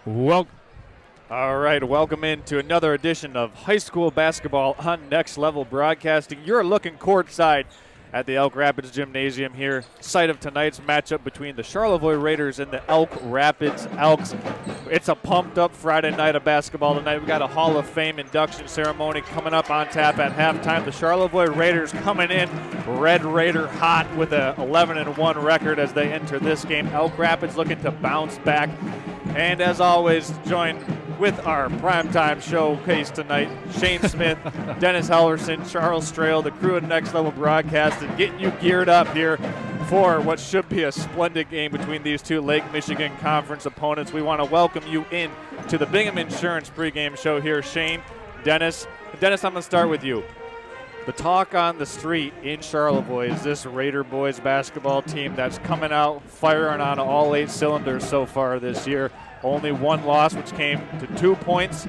Well, all right, welcome into another edition of high school basketball on Next Level Broadcasting. You're looking courtside at the Elk Rapids Gymnasium here, site of tonight's matchup between the Charlevoix Raiders and the Elk Rapids Elks. It's a pumped-up Friday night of basketball tonight. We've got a Hall of Fame induction ceremony coming up on tap at halftime. The Charlevoix Raiders coming in Red Raider hot with a 11-1 record as they enter this game. Elk Rapids looking to bounce back. And as always, joined with our primetime showcase tonight, Shane Smith, Dennis Hellerson, Charles Strail, the crew at Next Level Broadcasting, getting you geared up here for what should be a splendid game between these two Lake Michigan Conference opponents. We want to welcome you in to the Bingham Insurance pregame show here, Shane, Dennis. Dennis, I'm going to start with you. The talk on the street in Charlevoix is this Raider boys basketball team that's coming out firing on all 8 cylinders so far this year. Only one loss, which came to 2 points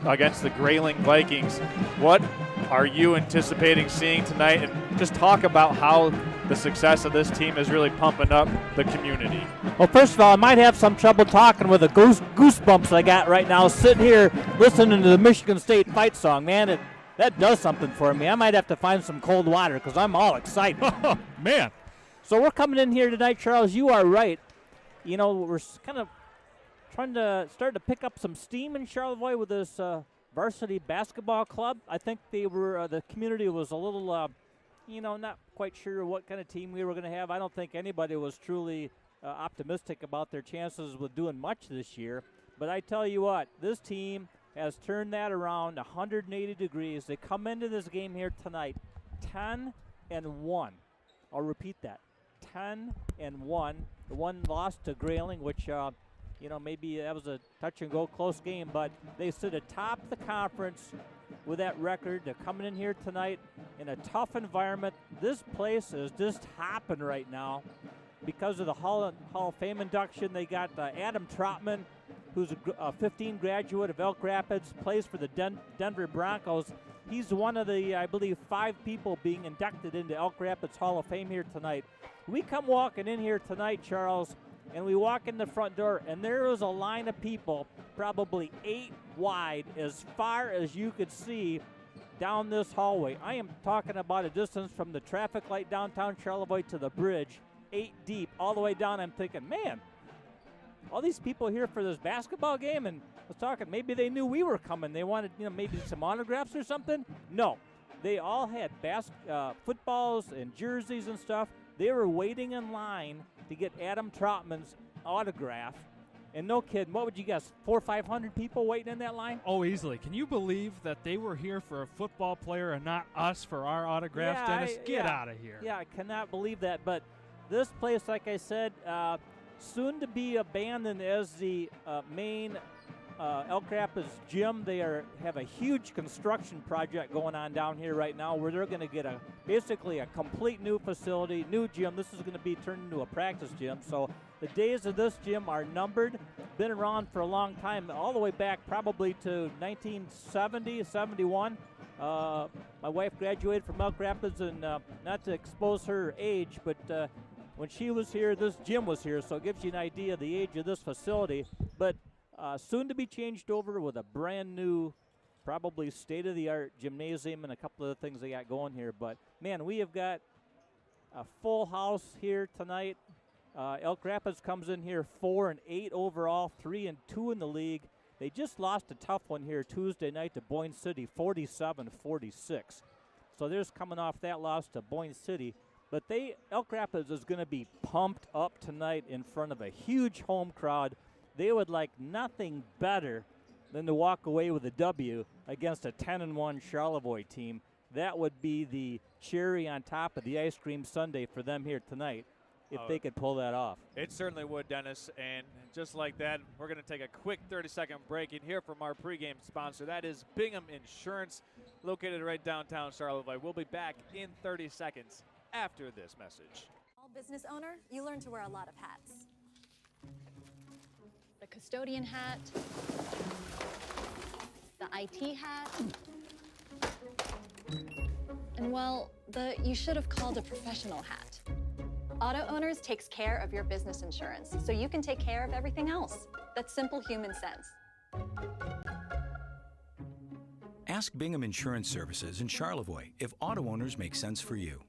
against the Grayling Vikings. What are you anticipating seeing tonight? And just talk about how the success of this team is really pumping up the community. Well, first of all, I might have some trouble talking with the goosebumps I got right now sitting here listening to the Michigan State fight song. Man, that does something for me. I might have to find some cold water because I'm all excited. Oh, man. So we're coming in here tonight, Charles. You are right. You know, we're kind of trying to start to pick up some steam in Charlevoix with this varsity basketball club. I think they were the community was a little, not quite sure what kind of team we were going to have. I don't think anybody was truly optimistic about their chances with doing much this year. But I tell you what, this team has turned that around 180 degrees. They come into this game here tonight 10-1. I'll repeat that, 10-1. The one lost to Grayling, which maybe that was a touch-and-go close game, but they sit atop the conference with that record. They're coming in here tonight in a tough environment. This place is just hopping right now because of the Hall of Fame induction. They got Adam Trotman, who's a 15 graduate of Elk Rapids, plays for the Denver Broncos. He's one of the, I believe, 5 people being inducted into Elk Rapids Hall of Fame here tonight. We come walking in here tonight, Charles, and we walk in the front door, and there is a line of people, probably 8 wide, as far as you could see down this hallway. I am talking about a distance from the traffic light downtown Charlevoix to the bridge, 8 deep, all the way down. I'm thinking, man, all these people here for this basketball game, and I was talking, maybe they knew we were coming. They wanted, maybe some autographs or something. No, they all had footballs and jerseys and stuff. They were waiting in line to get Adam Trotman's autograph. And no kidding, what would you guess, 400 or 500 people waiting in that line? Oh, easily. Can you believe that they were here for a football player and not us for our autographs, Dennis? Get out of here. Yeah, I cannot believe that. But this place, like I said, soon to be abandoned as the main Elk Rapids gym. They have a huge construction project going on down here right now where they're going to get basically a complete new facility, new gym. This is going to be turned into a practice gym. So the days of this gym are numbered. Been around for a long time, all the way back probably to 1970, 71. My wife graduated from Elk Rapids, and not to expose her age, but when she was here, this gym was here, so it gives you an idea of the age of this facility. But soon to be changed over with a brand new, probably state-of-the-art gymnasium and a couple of the things they got going here. But, man, we have got a full house here tonight. Elk Rapids comes in here 4-8 overall, 3-2 in the league. They just lost a tough one here Tuesday night to Boyne City, 47-46. So they're just coming off that loss to Boyne City. But Elk Rapids is going to be pumped up tonight in front of a huge home crowd. They would like nothing better than to walk away with a W against a 10-1 Charlevoix team. That would be the cherry on top of the ice cream sundae for them here tonight if they could pull that off. It certainly would, Dennis. And just like that, we're going to take a quick 30-second break and hear from our pregame sponsor. That is Bingham Insurance, located right downtown Charlevoix. We'll be back in 30 seconds after this message. Small business owner, you learn to wear a lot of hats. The custodian hat, the IT hat, and well, the you should have called a professional hat. Auto Owners takes care of your business insurance, so you can take care of everything else. That's simple human sense. Ask Bingham Insurance Services in Charlevoix if auto owners make sense for you.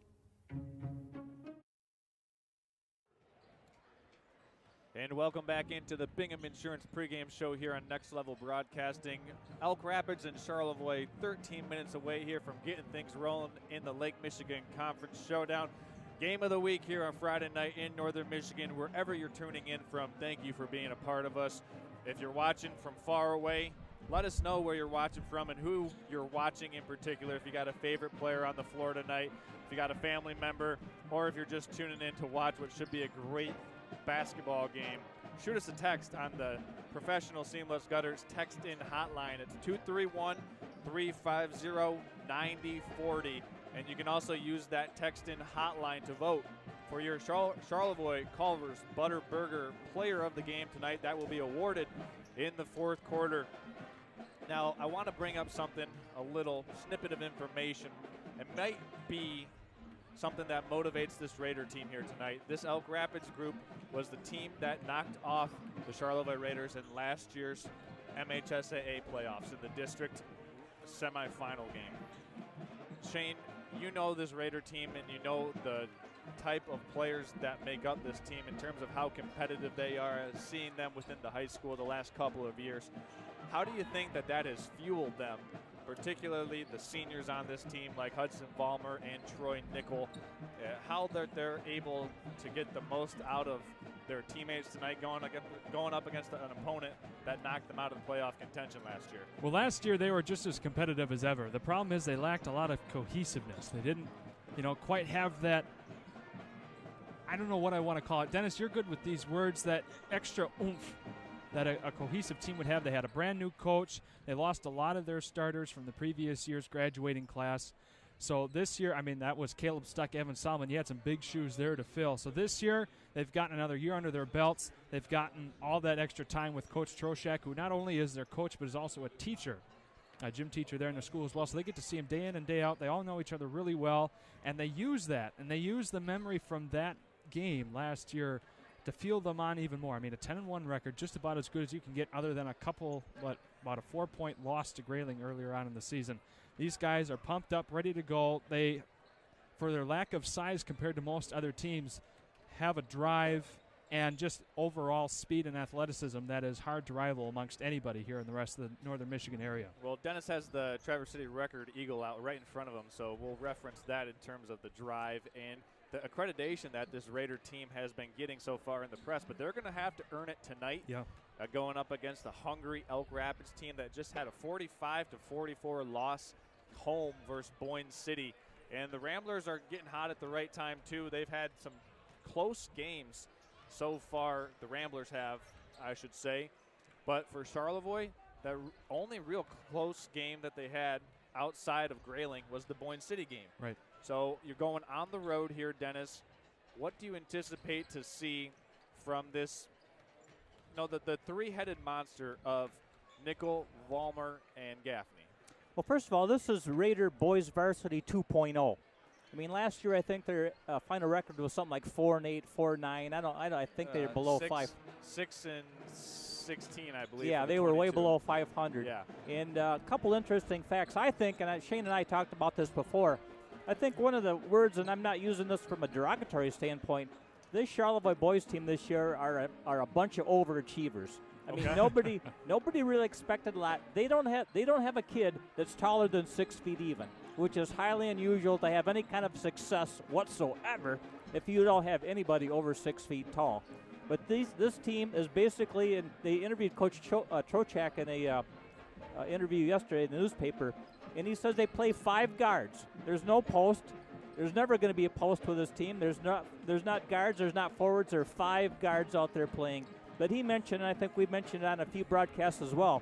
And welcome back into the Bingham Insurance pregame show here on Next Level Broadcasting. Elk Rapids and Charlevoix 13 minutes away here from getting things rolling in the Lake Michigan Conference Showdown. Game of the week here on Friday night in Northern Michigan. Wherever you're tuning in from, thank you for being a part of us. If you're watching from far away, let us know where you're watching from and who you're watching in particular. If you got a favorite player on the floor tonight, if you got a family member, or if you're just tuning in to watch what should be a great basketball game, shoot us a text on the Professional Seamless Gutters text-in hotline. It's 231-350-9040. And you can also use that text-in hotline to vote for your Charlevoix Culver's Butter Burger Player of the Game tonight. That will be awarded in the fourth quarter. Now, I want to bring up something, a little snippet of information. It might be something that motivates this Raider team here tonight. This Elk Rapids group was the team that knocked off the Charlevoix Raiders in last year's MHSAA playoffs in the district semifinal game. Shane, you know this Raider team and you know the type of players that make up this team in terms of how competitive they are, seeing them within the high school the last couple of years. How do you think that has fueled them, particularly the seniors on this team like Hudson Vollmer and Troy Nickel, how they're able to get the most out of their teammates tonight going up against an opponent that knocked them out of the playoff contention last year? Well, last year they were just as competitive as ever. The problem is they lacked a lot of cohesiveness. They didn't, quite have that, I don't know what I want to call it. Dennis, you're good with these words, that extra oomph that a cohesive team would have. They had a brand new coach. They lost a lot of their starters from the previous year's graduating class. So this year, that was Caleb Stuck, Evan Solomon. You had some big shoes there to fill. So this year, they've gotten another year under their belts. They've gotten all that extra time with Coach Troshak, who not only is their coach, but is also a teacher, a gym teacher there in their school as well. So they get to see him day in and day out. They all know each other really well, and they use that. And they use the memory from that game last year to fuel them on even more. A 10-1 record, just about as good as you can get, other than about a 4-point loss to Grayling earlier on in the season. These guys are pumped up, ready to go. They, for their lack of size compared to most other teams, have a drive and just overall speed and athleticism that is hard to rival amongst anybody here in the rest of the Northern Michigan area. Well, Dennis has the Traverse City Record Eagle out right in front of him, so we'll reference that in terms of the drive and the accreditation that this Raider team has been getting so far in the press, but they're going to have to earn it tonight. Yeah. Going up against the hungry Elk Rapids team that just had a 45-44 loss home versus Boyne City. And the Ramblers are getting hot at the right time, too. They've had some close games so far. The Ramblers have, I should say. But for Charlevoix, the only real close game that they had outside of Grayling was the Boyne City game. Right. So you're going on the road here, Dennis. What do you anticipate to see from this, the three-headed monster of Nickel, Vollmer, and Gaffney? Well, first of all, this is Raider Boys Varsity 2.0. Last year I think their final record was something like 4-8, 4-9. I think they were below 5. 6-16, I believe. Yeah, they were way below 500. Yeah. And a couple interesting facts. I think, and Shane and I talked about this before, I think one of the words, and I'm not using this from a derogatory standpoint, this Charlevoix boys team this year are a bunch of overachievers. Nobody really expected a lot. They don't have a kid that's taller than 6 feet even, which is highly unusual to have any kind of success whatsoever if you don't have anybody over 6 feet tall. But this team is basically, and they interviewed Coach Trochak in a interview yesterday in the newspaper, and he says they play 5 guards. There's no post. There's never going to be a post with this team. There's not guards. There's not forwards. There are 5 guards out there playing. But he mentioned, and I think we mentioned it on a few broadcasts as well,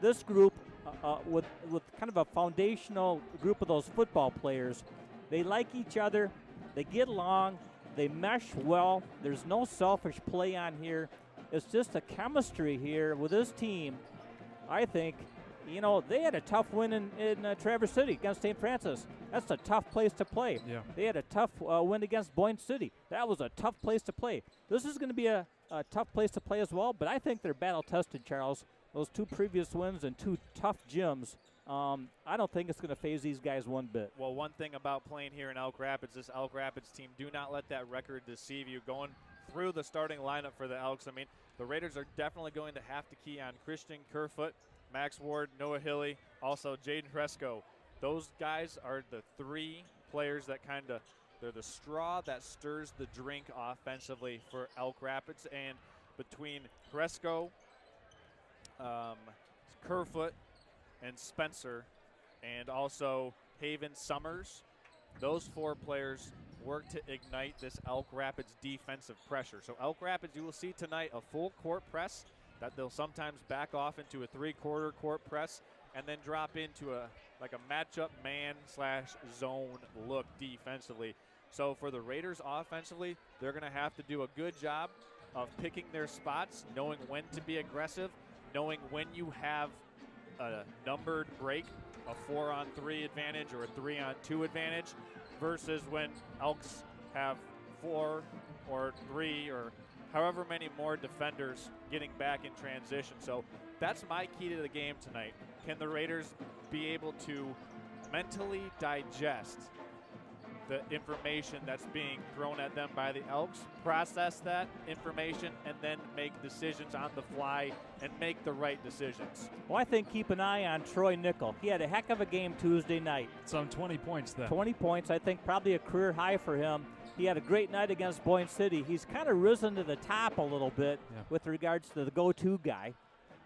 this group with kind of a foundational group of those football players, they like each other. They get along. They mesh well. There's no selfish play on here. It's just a chemistry here with this team. I think, they had a tough win in Traverse City against St. Francis. That's a tough place to play. Yeah. They had a tough win against Boyne City. That was a tough place to play. This is going to be a a tough place to play as well, but I think they're battle-tested, Charles. Those 2 previous wins and 2 tough gyms. I don't think it's going to phase these guys one bit. Well, one thing about playing here in Elk Rapids, this Elk Rapids team, do not let that record deceive you. Going through the starting lineup for the Elks, I mean, the Raiders are definitely going to have to key on Christian Kerfoot, Max Ward, Noah Hilly, also Jaden Fresco. Those guys are the 3 players that they're the straw that stirs the drink offensively for Elk Rapids. And between Fresco, Kerfoot, and Spencer, and also Haven Summers, those 4 players work to ignite this Elk Rapids defensive pressure. So Elk Rapids, you will see tonight a full court press that they'll sometimes back off into a 3-quarter court press and then drop into a matchup man/zone look defensively. So for the Raiders offensively, they're going to have to do a good job of picking their spots, knowing when to be aggressive, knowing when you have a numbered break, a 4-on-3 advantage or a 3-on-2 advantage, versus when Elks have 4 or 3 or however many more defenders getting back in transition. So that's my key to the game tonight. Can the Raiders be able to mentally digest the information that's being thrown at them by the Elks, process that information, and then make decisions on the fly and make the right decisions? Well, I think keep an eye on Troy Nickel. He had a heck of a game Tuesday night. Some 20 points then. 20 points, I think probably a career high for him. He had a great night against Boyne City. He's kind of risen to the top a little bit with regards to the go-to guy.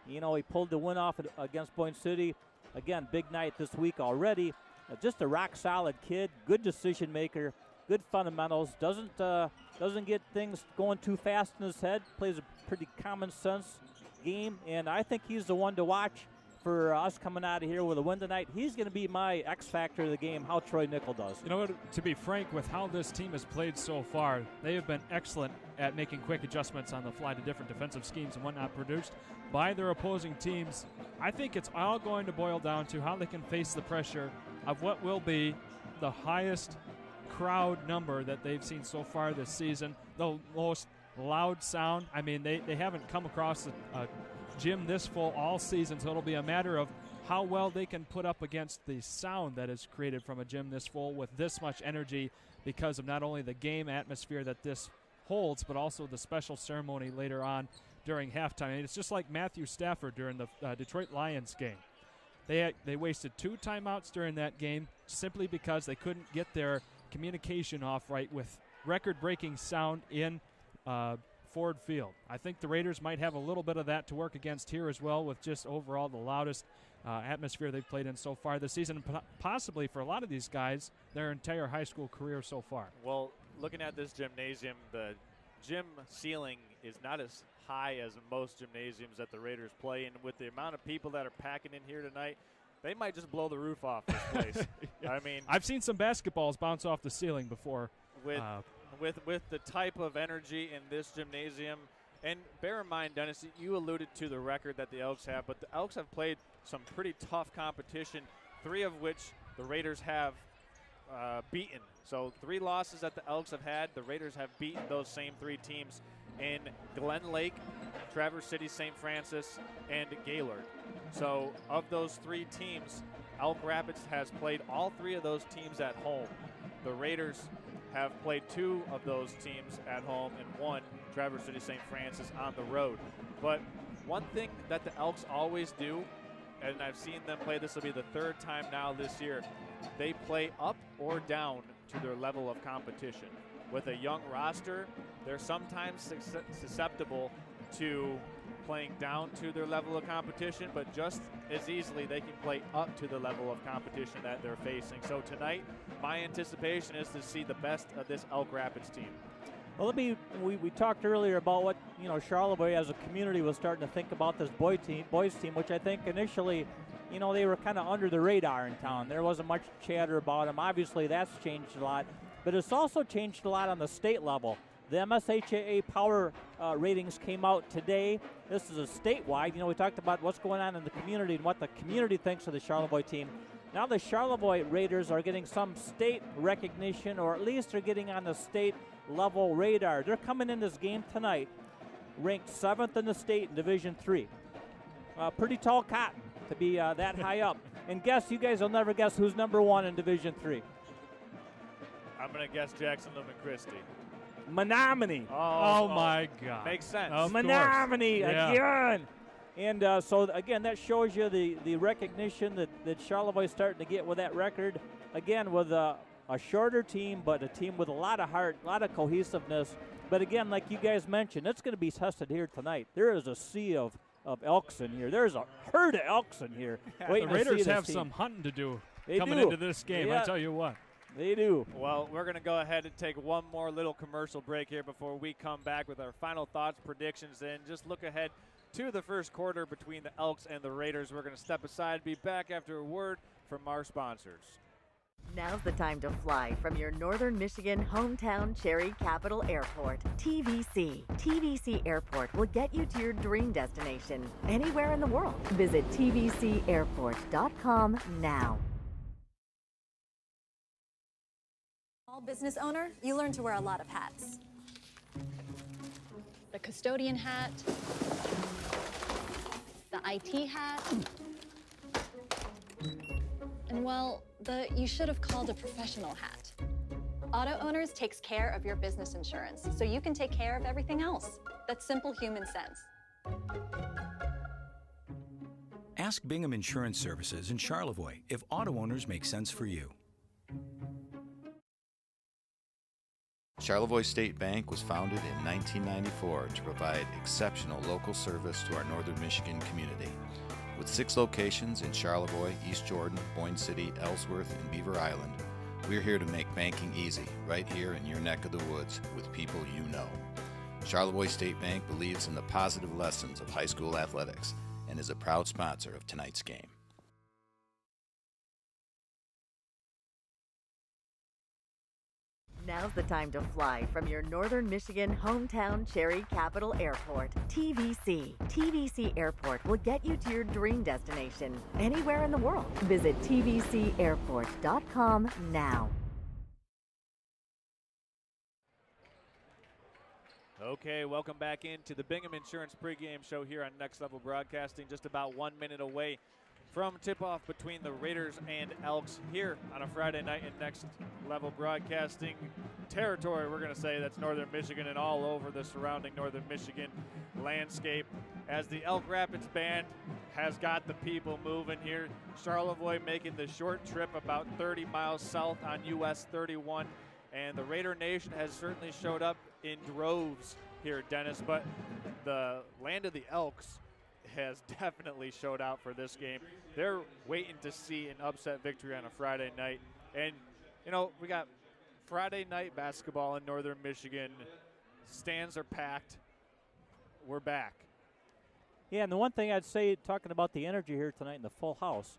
You know, he pulled the win off against Boyne City. Again, big night this week already. Just a rock-solid kid, good decision maker, good fundamentals, doesn't get things going too fast in his head, plays a pretty common sense game, and I think he's the one to watch for us coming out of here with a win tonight. He's going to be my X factor of the game, how Troy Nickel does. You know what, to be frank, with how this team has played so far, they have been excellent at making quick adjustments on the fly to different defensive schemes and whatnot produced by their opposing teams. I think it's all going to boil down to how they can face the pressure of what will be the highest crowd number that they've seen so far this season, the most loud sound. I mean, they haven't come across a gym this full all season, so it'll be a matter of how well they can put up against the sound that is created from a gym this full with this much energy, because of not only the game atmosphere that this holds, but also the special ceremony later on during halftime. I mean, it's just like Matthew Stafford during the Detroit Lions game. They wasted 2 timeouts during that game simply because they couldn't get their communication off right with record-breaking sound in Ford Field. I think the Raiders might have a little bit of that to work against here as well, with just overall the loudest atmosphere they've played in so far this season, possibly for a lot of these guys, their entire high school career so far. Well, looking at this gymnasium, the gym ceiling is not as high as most gymnasiums that the Raiders play in. With the amount of people that are packing in here tonight, they might just blow the roof off this place. I mean, I've seen some basketballs bounce off the ceiling before. With the type of energy in this gymnasium, and bear in mind, Dennis, you alluded to the record that the Elks have, but the Elks have played some pretty tough competition, 3 of which the Raiders have beaten. So 3 losses that the Elks have had, the Raiders have beaten those same 3 teams in Glen Lake, Traverse City, St. Francis, and Gaylord. So of those 3 teams, Elk Rapids has played all 3 of those teams at home. The Raiders have played 2 of those teams at home and 1, Traverse City, St. Francis, on the road. But one thing that the Elks always do, and I've seen them play, this will be the 3rd time now this year, they play up or down to their level of competition. With a young roster, they're sometimes susceptible to playing down to their level of competition, but just as easily they can play up to the level of competition that they're facing. So tonight, my anticipation is to see the best of this Elk Rapids team. Well, we talked earlier about what, you know, Charlevoix as a community was starting to think about this boys team, which I think initially, you know, they were kind of under the radar in town. There wasn't much chatter about them. Obviously, that's changed a lot, but it's also changed a lot on the state level. The MSHAA power ratings came out today. This is a statewide. You know, we talked about what's going on in the community and what the community thinks of the Charlevoix team. Now the Charlevoix Raiders are getting some state recognition, or at least they're getting on the state level radar. They're coming in this game tonight ranked 7th in the state in Division III. Pretty tall cotton to be that high up. And guess, you guys will never guess who's number 1 in Division III. I'm going to guess Jacksonville and Christie. Menominee. Oh, my God. Makes sense. Of Menominee course. Yeah. again. And so, again, that shows you the recognition that Charlevoix is starting to get with that record. Again, with a shorter team, but a team with a lot of heart, a lot of cohesiveness. But again, like you guys mentioned, it's going to be tested here tonight. There is a sea of Elks in here. There's a herd of Elks in here. The Raiders have some hunting to do coming into this game, I tell you what. They do. Well, we're going to go ahead and take one more little commercial break here before we come back with our final thoughts, predictions, and just look ahead to the first quarter between the Elks and the Raiders. We're going to step aside, be back after a word from our sponsors. Now's the time to fly from your northern Michigan hometown Cherry Capital Airport, TVC. TVC Airport will get you to your dream destination anywhere in the world. Visit tvcairport.com now. Small business owner, you learn to wear a lot of hats. The custodian hat, the IT hat, and well, you should have called a professional hat. Auto Owners takes care of your business insurance, so you can take care of everything else. That's simple human sense. Ask Bingham Insurance Services in Charlevoix if auto owners make sense for you. Charlevoix State Bank was founded in 1994 to provide exceptional local service to our northern Michigan community. With 6 locations in Charlevoix, East Jordan, Boyne City, Ellsworth, and Beaver Island, we're here to make banking easy, right here in your neck of the woods with people you know. Charlevoix State Bank believes in the positive lessons of high school athletics and is a proud sponsor of tonight's game. Now's the time to fly from your northern Michigan hometown Cherry Capital Airport, TVC. TVC Airport will get you to your dream destination anywhere in the world. Visit tvcairport.com now. Okay, welcome back into the Bingham Insurance pregame show here on Next Level Broadcasting. Just about 1 minute away from tip-off between the Raiders and Elks here on a Friday night in Next Level Broadcasting territory. We're going to say that's northern Michigan and all over the surrounding northern Michigan landscape, as the Elk Rapids band has got the people moving here. Charlevoix making the short trip about 30 miles south on US 31, and the Raider Nation has certainly showed up in droves here, Dennis, but the land of the Elks has definitely showed out for this game. They're waiting to see an upset victory on a Friday night. And, you know, we got Friday night basketball in northern Michigan. Stands are packed. We're back. Yeah, and the one thing I'd say, talking about the energy here tonight in the full house,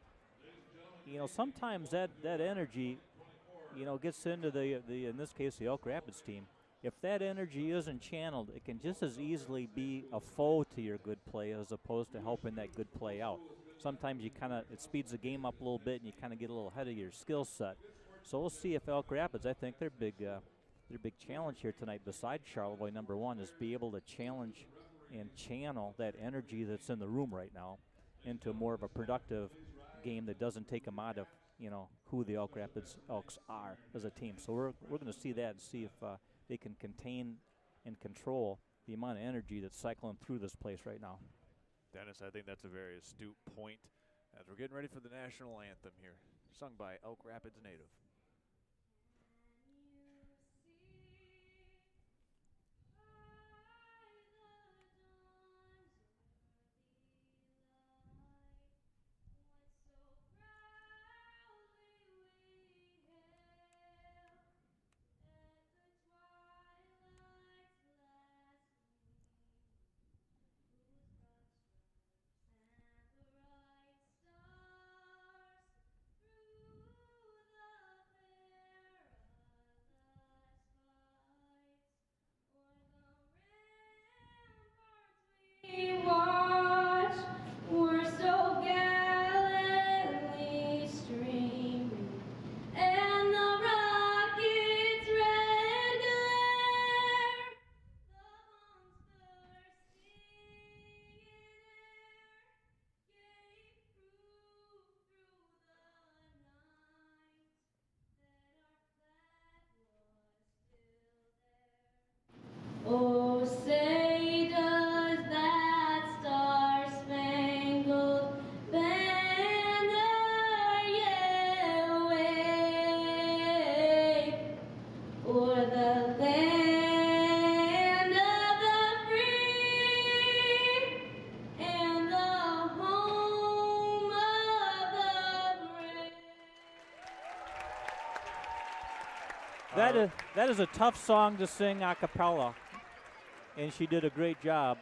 you know, sometimes that energy, you know, gets into the in this case, the Elk Rapids team. If that energy isn't channeled, it can just as easily be a foe to your good play as opposed to helping that good play out. Sometimes you it speeds the game up a little bit and you kind of get a little ahead of your skill set. So we'll see if Elk Rapids, I think their big challenge here tonight, besides Charlevoix #1, is be able to challenge and channel that energy that's in the room right now into more of a productive game that doesn't take them out of, you know, who the Elk Rapids Elks are as a team. So we're going to see that and see if they can contain and control the amount of energy that's cycling through this place right now. Dennis, I think that's a very astute point as we're getting ready for the national anthem here, sung by Elk Rapids native. That is a tough song to sing a cappella, and she did a great job.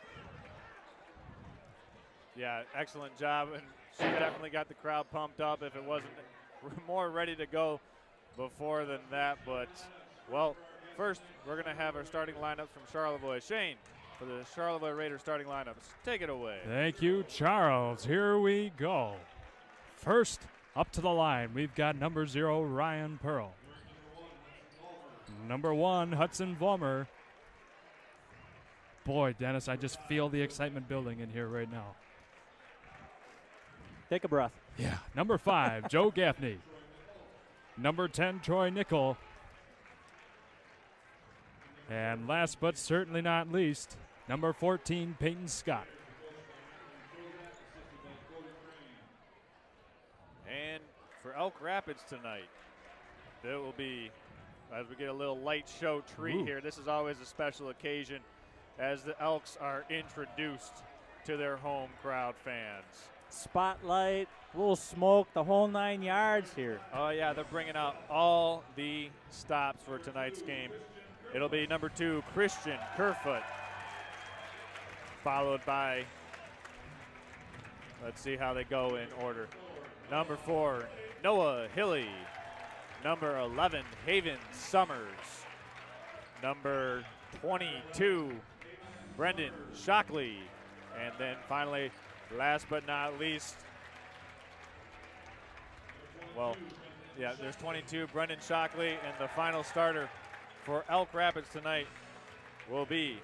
Yeah, excellent job, and she definitely got the crowd pumped up if it wasn't more ready to go before than that. But, well, first we're going to have our starting lineups from Charlevoix. Shane, for the Charlevoix Raiders starting lineups, take it away. Thank you, Charles. Here we go. First, up to the line, we've got number 0, Ryan Pearl. Number 1, Hudson Vollmer. Boy, Dennis, I just feel the excitement building in here right now. Take a breath. Yeah. Number 5, Joe Gaffney. Number 10, Troy Nickel. And last but certainly not least, number 14, Peyton Scott. And for Elk Rapids tonight, it will be, as we get a little light show treat here, this is always a special occasion as the Elks are introduced to their home crowd fans. Spotlight, a little smoke, the whole 9 yards here. Oh, yeah, they're bringing out all the stops for tonight's game. It'll be number 2, Christian Kerfoot, followed by, let's see how they go in order. Number 4, Noah Hilly. Number 11, Haven Summers. Number 22, Brendan Shockley. And then finally, last but not least, well, yeah, there's 22, Brendan Shockley, and the final starter for Elk Rapids tonight will be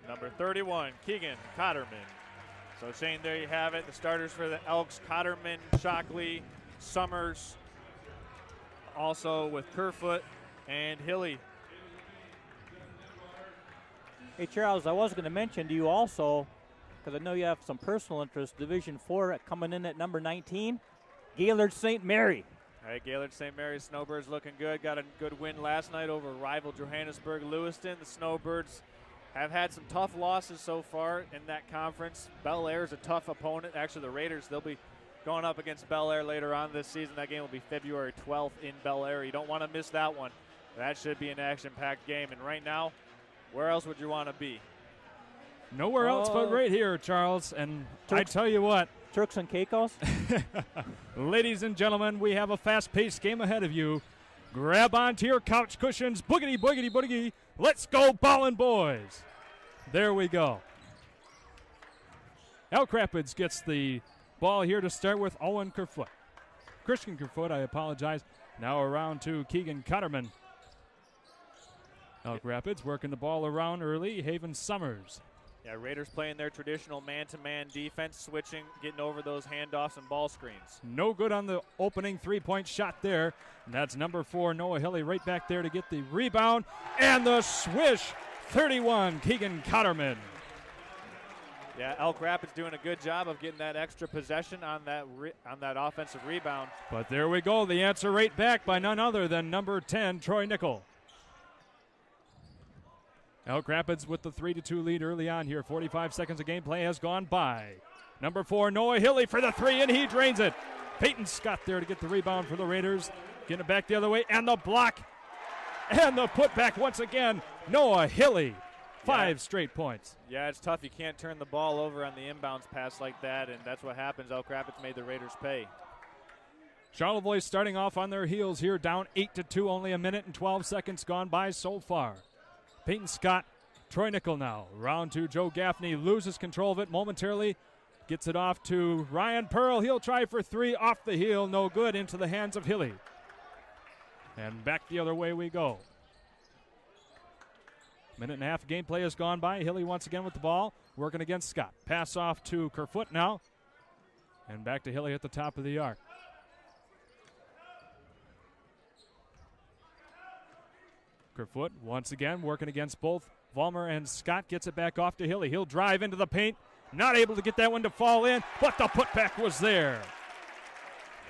number 31, Keegan Cotterman. So, Shane, there you have it. The starters for the Elks, Cotterman, Shockley, Summers, also with Kerfoot and Hilly. Hey, Charles, I was going to mention to you also, because I know you have some personal interest, Division 4 coming in at number 19, Gaylord St. Mary. All right, Gaylord St. Mary's Snowbirds looking good. Got a good win last night over rival Johannesburg Lewiston. The Snowbirds have had some tough losses so far in that conference. Bel Air is a tough opponent. Actually, the Raiders, they'll be going up against Bel Air later on this season. That game will be February 12th in Bel Air. You don't want to miss that one. That should be an action-packed game. And right now, where else would you want to be? Nowhere else but right here, Charles. And I tell you what. Turks and Caicos. Ladies and gentlemen, we have a fast-paced game ahead of you. Grab onto your couch cushions. Boogity, boogity, boogity. Let's go, ballin' boys. There we go. Elk Rapids gets the ball here to start with Owen Kerfoot. Christian Kerfoot, I apologize. Now around to Keegan Cutterman. Elk Rapids working the ball around early. Haven Summers. Yeah, Raiders playing their traditional man-to-man defense, switching, getting over those handoffs and ball screens. No good on the opening three-point shot there. And that's number 4, Noah Hilly, right back there to get the rebound. And the swish, 31, Keegan Cotterman. Yeah, Elk Rapids doing a good job of getting that extra possession on that offensive rebound. But there we go, the answer right back by none other than number 10, Troy Nickel. Elk Rapids with the 3-2 lead early on here. 45 seconds of gameplay has gone by. Number 4, Noah Hilly for the 3, and he drains it. Peyton Scott there to get the rebound for the Raiders. Getting it back the other way, and the block. And the putback once again. Noah Hilly, 5 straight points. Yeah, it's tough. You can't turn the ball over on the inbounds pass like that, and that's what happens. Elk Rapids made the Raiders pay. Charlevoix starting off on their heels here, down 8-2, only a minute and 12 seconds gone by so far. Peyton Scott, Troy Nickel now. Round to Joe Gaffney, loses control of it momentarily. Gets it off to Ryan Pearl. He'll try for 3 off the heel. No good, into the hands of Hilly. And back the other way we go. Minute and a half of gameplay has gone by. Hilly once again with the ball, working against Scott. Pass off to Kerfoot now. And back to Hilly at the top of the arc. Kerfoot once again working against both Vollmer and Scott. Gets it back off to Hilly. He'll drive into the paint. Not able to get that one to fall in, but the putback was there.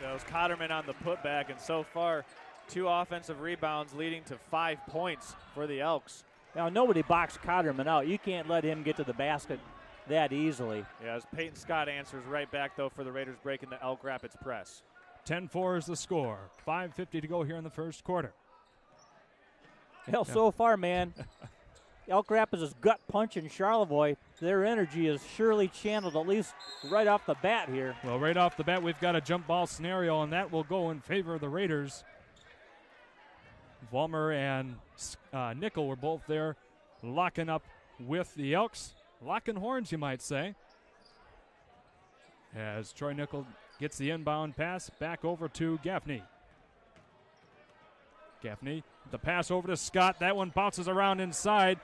That was Cotterman on the putback, and so far 2 offensive rebounds leading to 5 points for the Elks. Now, nobody boxed Cotterman out. You can't let him get to the basket that easily. Yeah, as Peyton Scott answers right back, though, for the Raiders breaking the Elk Rapids press. 10-4 is the score. 5:50 to go here in the first quarter. Well, so far, man, Elk Rapids is gut punching Charlevoix. Their energy is surely channeled, at least right off the bat here. Well, right off the bat, we've got a jump ball scenario, and that will go in favor of the Raiders. Vollmer and Nickel were both there locking up with the Elks. Locking horns, you might say. As Troy Nickel gets the inbound pass back over to Gaffney. Gaffney, the pass over to Scott. That one bounces around inside.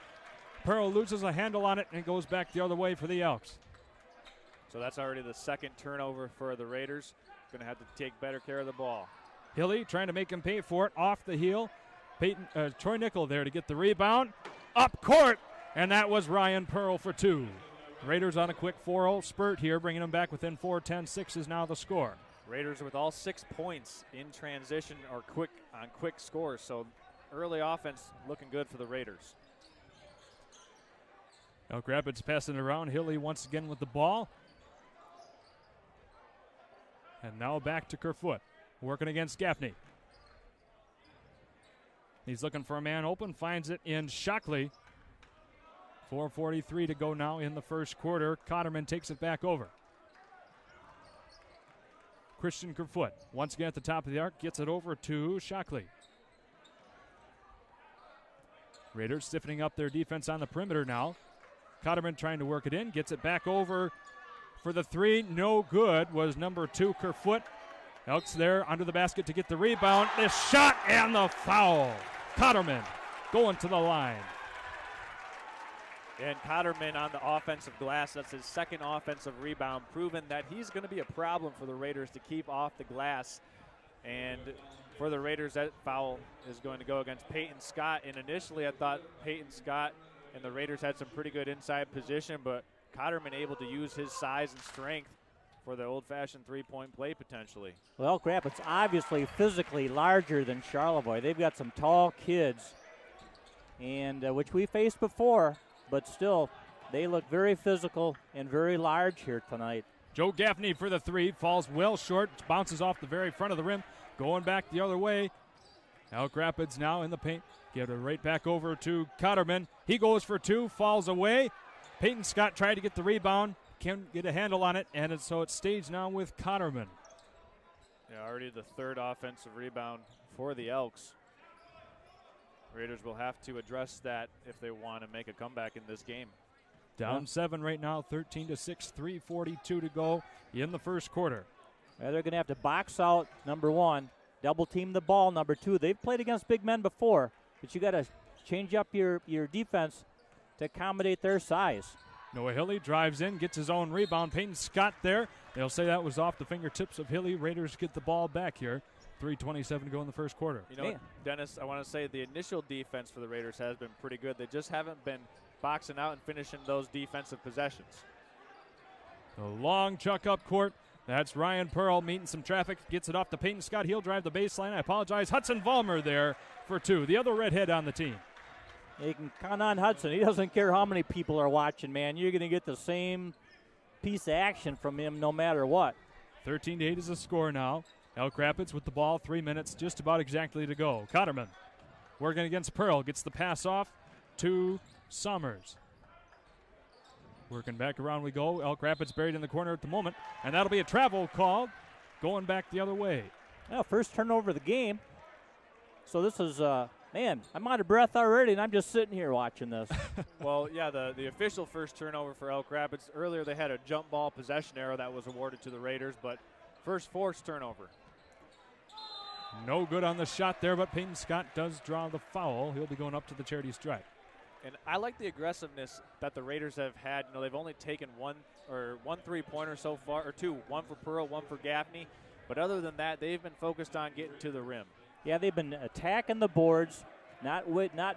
Pearl loses a handle on it and goes back the other way for the Elks. So that's already the second turnover for the Raiders. Going to have to take better care of the ball. Hilly trying to make him pay for it off the heel. Troy Nickel there to get the rebound. Up court, and that was Ryan Pearl for two. Raiders on a quick 4-0 spurt here, bringing them back within 4. 10-6 is now the score. Raiders with all 6 points in transition or quick scores. So early offense looking good for the Raiders. Elk Rapids passing it around. Hilly once again with the ball. And now back to Kerfoot, working against Gaffney. He's looking for a man open, finds it in Shockley. 4:43 to go now in the first quarter. Cotterman takes it back over. Christian Kerfoot, once again at the top of the arc, gets it over to Shockley. Raiders stiffening up their defense on the perimeter now. Cotterman trying to work it in, gets it back over for the three. No good was number 2, Kerfoot. Elks there under the basket to get the rebound. The shot and the foul. Cotterman going to the line. And Cotterman on the offensive glass, that's his second offensive rebound, proving that he's going to be a problem for the Raiders to keep off the glass. And for the Raiders, that foul is going to go against Peyton Scott. And initially I thought Peyton Scott and the Raiders had some pretty good inside position, but Cotterman able to use his size and strength for the old-fashioned three-point play potentially. Well, Elk Rapids obviously physically larger than Charlevoix. They've got some tall kids, and which we faced before, but still, they look very physical and very large here tonight. Joe Gaffney for the three, falls well short, bounces off the very front of the rim, going back the other way. Elk Rapids now in the paint. Get it right back over to Cotterman. He goes for two, falls away. Peyton Scott tried to get the rebound, can't get a handle on it, and so it stays now with Cotterman. Yeah, already the third offensive rebound for the Elks. Raiders will have to address that if they want to make a comeback in this game. Down 7 right now, 13-6, 3:42 to go in the first quarter. Well, they're going to have to box out number 1, double team the ball number 2. They've played against big men before, but you got to change up your defense to accommodate their size. Noah Hilly drives in, gets his own rebound. Peyton Scott there. They'll say that was off the fingertips of Hilly. Raiders get the ball back here. 3:27 to go in the first quarter. You know what, Dennis, I want to say the initial defense for the Raiders has been pretty good. They just haven't been boxing out and finishing those defensive possessions. A long chuck up court. That's Ryan Pearl meeting some traffic. Gets it off to Peyton Scott. He'll drive the baseline. I apologize. Hudson Vollmer there for 2. The other redhead on the team. You can count on Hudson. He doesn't care how many people are watching, man. You're going to get the same piece of action from him no matter what. 13-8 is the score now. Elk Rapids with the ball, 3 minutes just about exactly to go. Cotterman working against Pearl. Gets the pass off to Summers. Working back around we go. Elk Rapids buried in the corner at the moment. And that'll be a travel call going back the other way. Well, first turnover of the game. So this is, man, I'm out of breath already, and I'm just sitting here watching this. Well, yeah, the official first turnover for Elk Rapids. Earlier they had a jump ball possession arrow that was awarded to the Raiders, but first forced turnover. No good on the shot there, but Peyton Scott does draw the foul. He'll be going up to the charity stripe. And I like the aggressiveness that the Raiders have had. You know, they've only taken one three-pointer so far, or 2, 1 for Pearl, 1 for Gaffney. But other than that, they've been focused on getting to the rim. Yeah, they've been attacking the boards, not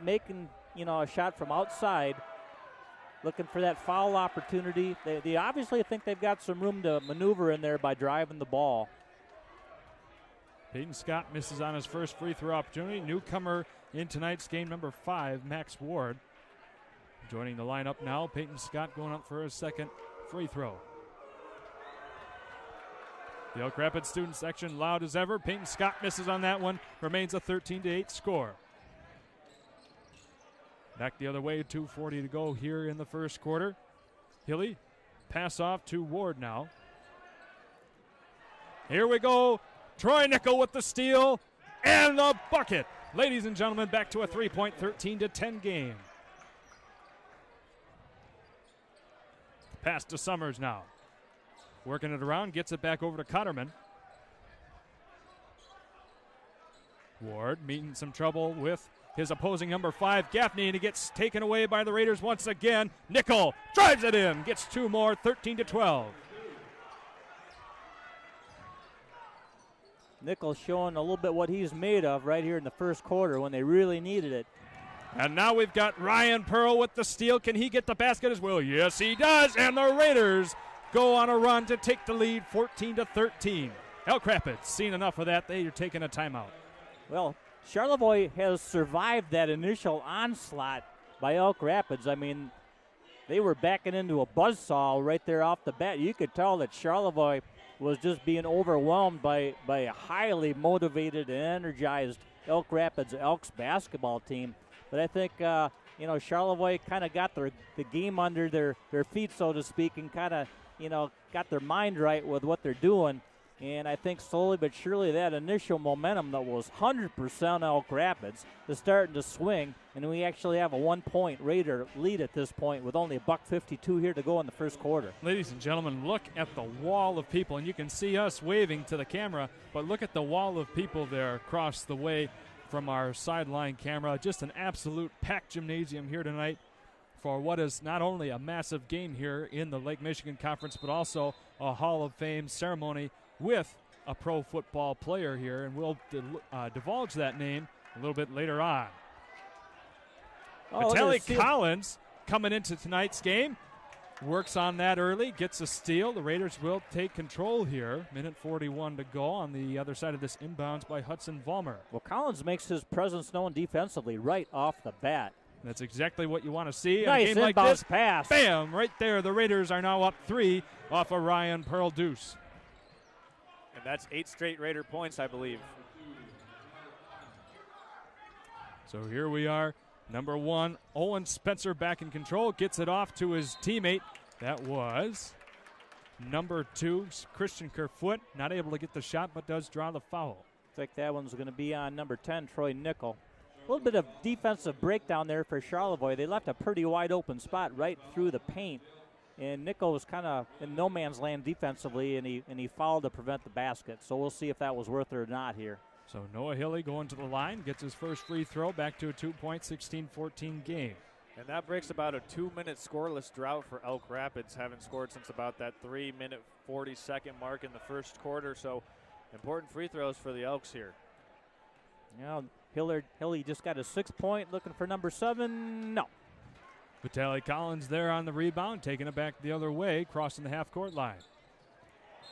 making, a shot from outside, looking for that foul opportunity. They obviously think they've got some room to maneuver in there by driving the ball. Peyton Scott misses on his first free throw opportunity. Newcomer in tonight's game, number 5, Max Ward. Joining the lineup now, Peyton Scott going up for his second free throw. The Elk Rapids student section loud as ever. Peyton Scott misses on that one. Remains a 13-8 score. Back the other way, 2:40 to go here in the first quarter. Hilly, pass off to Ward now. Here we go. Troy Nickel with the steal and the bucket. Ladies and gentlemen, back to a 3-point 13-10 game. Pass to Summers now. Working it around, gets it back over to Cutterman. Ward meeting some trouble with his opposing number 5, Gaffney, and he gets taken away by the Raiders once again. Nickel drives it in, gets 2 more, 13-12. Nickel showing a little bit what he's made of right here in the first quarter when they really needed it. And now we've got Ryan Pearl with the steal. Can he get the basket as well? Yes, he does. And the Raiders go on a run to take the lead, 14-13. Elk Rapids seen enough of that. They are taking a timeout. Well, Charlevoix has survived that initial onslaught by Elk Rapids. I mean, they were backing into a buzzsaw right there off the bat. You could tell that Charlevoix was just being overwhelmed by a highly motivated and energized Elk Rapids Elks basketball team. But I think, Charlevoix kind of got the game under their feet, so to speak, and kind of, got their mind right with what they're doing. And I think slowly but surely that initial momentum that was 100% Elk Rapids is starting to swing, and we actually have a 1-point Raider lead at this point with only $1:52 here to go in the first quarter. Ladies and gentlemen, look at the wall of people, and you can see us waving to the camera, but look at the wall of people there across the way from our sideline camera. Just an absolute packed gymnasium here tonight for what is not only a massive game here in the Lake Michigan Conference, but also a Hall of Fame ceremony with a pro football player here, and we'll divulge that name a little bit later on. Vitaly Collins coming into tonight's game, works on that early, gets a steal. The Raiders will take control here. Minute 41 to go on the other side of this inbounds by Hudson Vollmer. Well, Collins makes his presence known defensively right off the bat. That's exactly what you want to see. Nice in a game like inbounds this, pass. Bam, right there. The Raiders are now up 3 off of Ryan Pearl Deuce. And that's 8 straight Raider points, I believe. So here we are. Number 1, Owen Spencer back in control. Gets it off to his teammate. That was number 2, Christian Kerfoot. Not able to get the shot, but does draw the foul. I think that one's going to be on number 10, Troy Nickel. A little bit of defensive breakdown there for Charlevoix. They left a pretty wide open spot right through the paint. And Nickel was kind of in no man's land defensively, and he fouled to prevent the basket. So we'll see if that was worth it or not here. So Noah Hilly going to the line, gets his first free throw, back to a 2-point, 16-14 game. And that breaks about a 2-minute scoreless drought for Elk Rapids. Haven't scored since about that 3-minute, 40-second mark in the first quarter. So important free throws for the Elks here. Yeah, Hilly just got a 6-point, looking for number 7. No. Vitaly Collins there on the rebound, taking it back the other way, crossing the half-court line.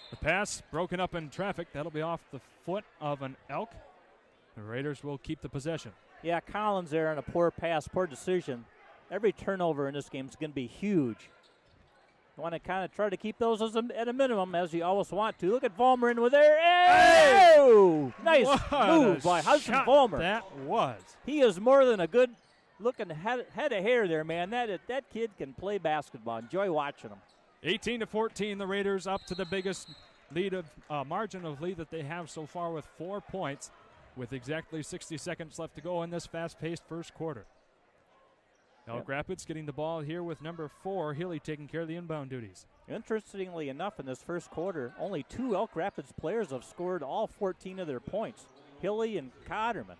The pass broken up in traffic. That'll be off the foot of an Elk. The Raiders will keep the possession. Yeah, Collins there on a poor pass, poor decision. Every turnover in this game is going to be huge. You want to kind of try to keep those at a minimum, as you always want to. Look at Vollmer in with there. Hey! Nice move by Hudson Vollmer. That was. He is more than a good looking head of hair there, man. That kid can play basketball. Enjoy watching him. 18-14, the Raiders up to the biggest lead of margin of lead that they have so far with 4 points, with exactly 60 seconds left to go in this fast-paced first quarter. Elk Rapids getting the ball here with number 4, Hilly, taking care of the inbound duties. Interestingly enough, in this first quarter, only 2 Elk Rapids players have scored all 14 of their points, Hilly and Cotterman.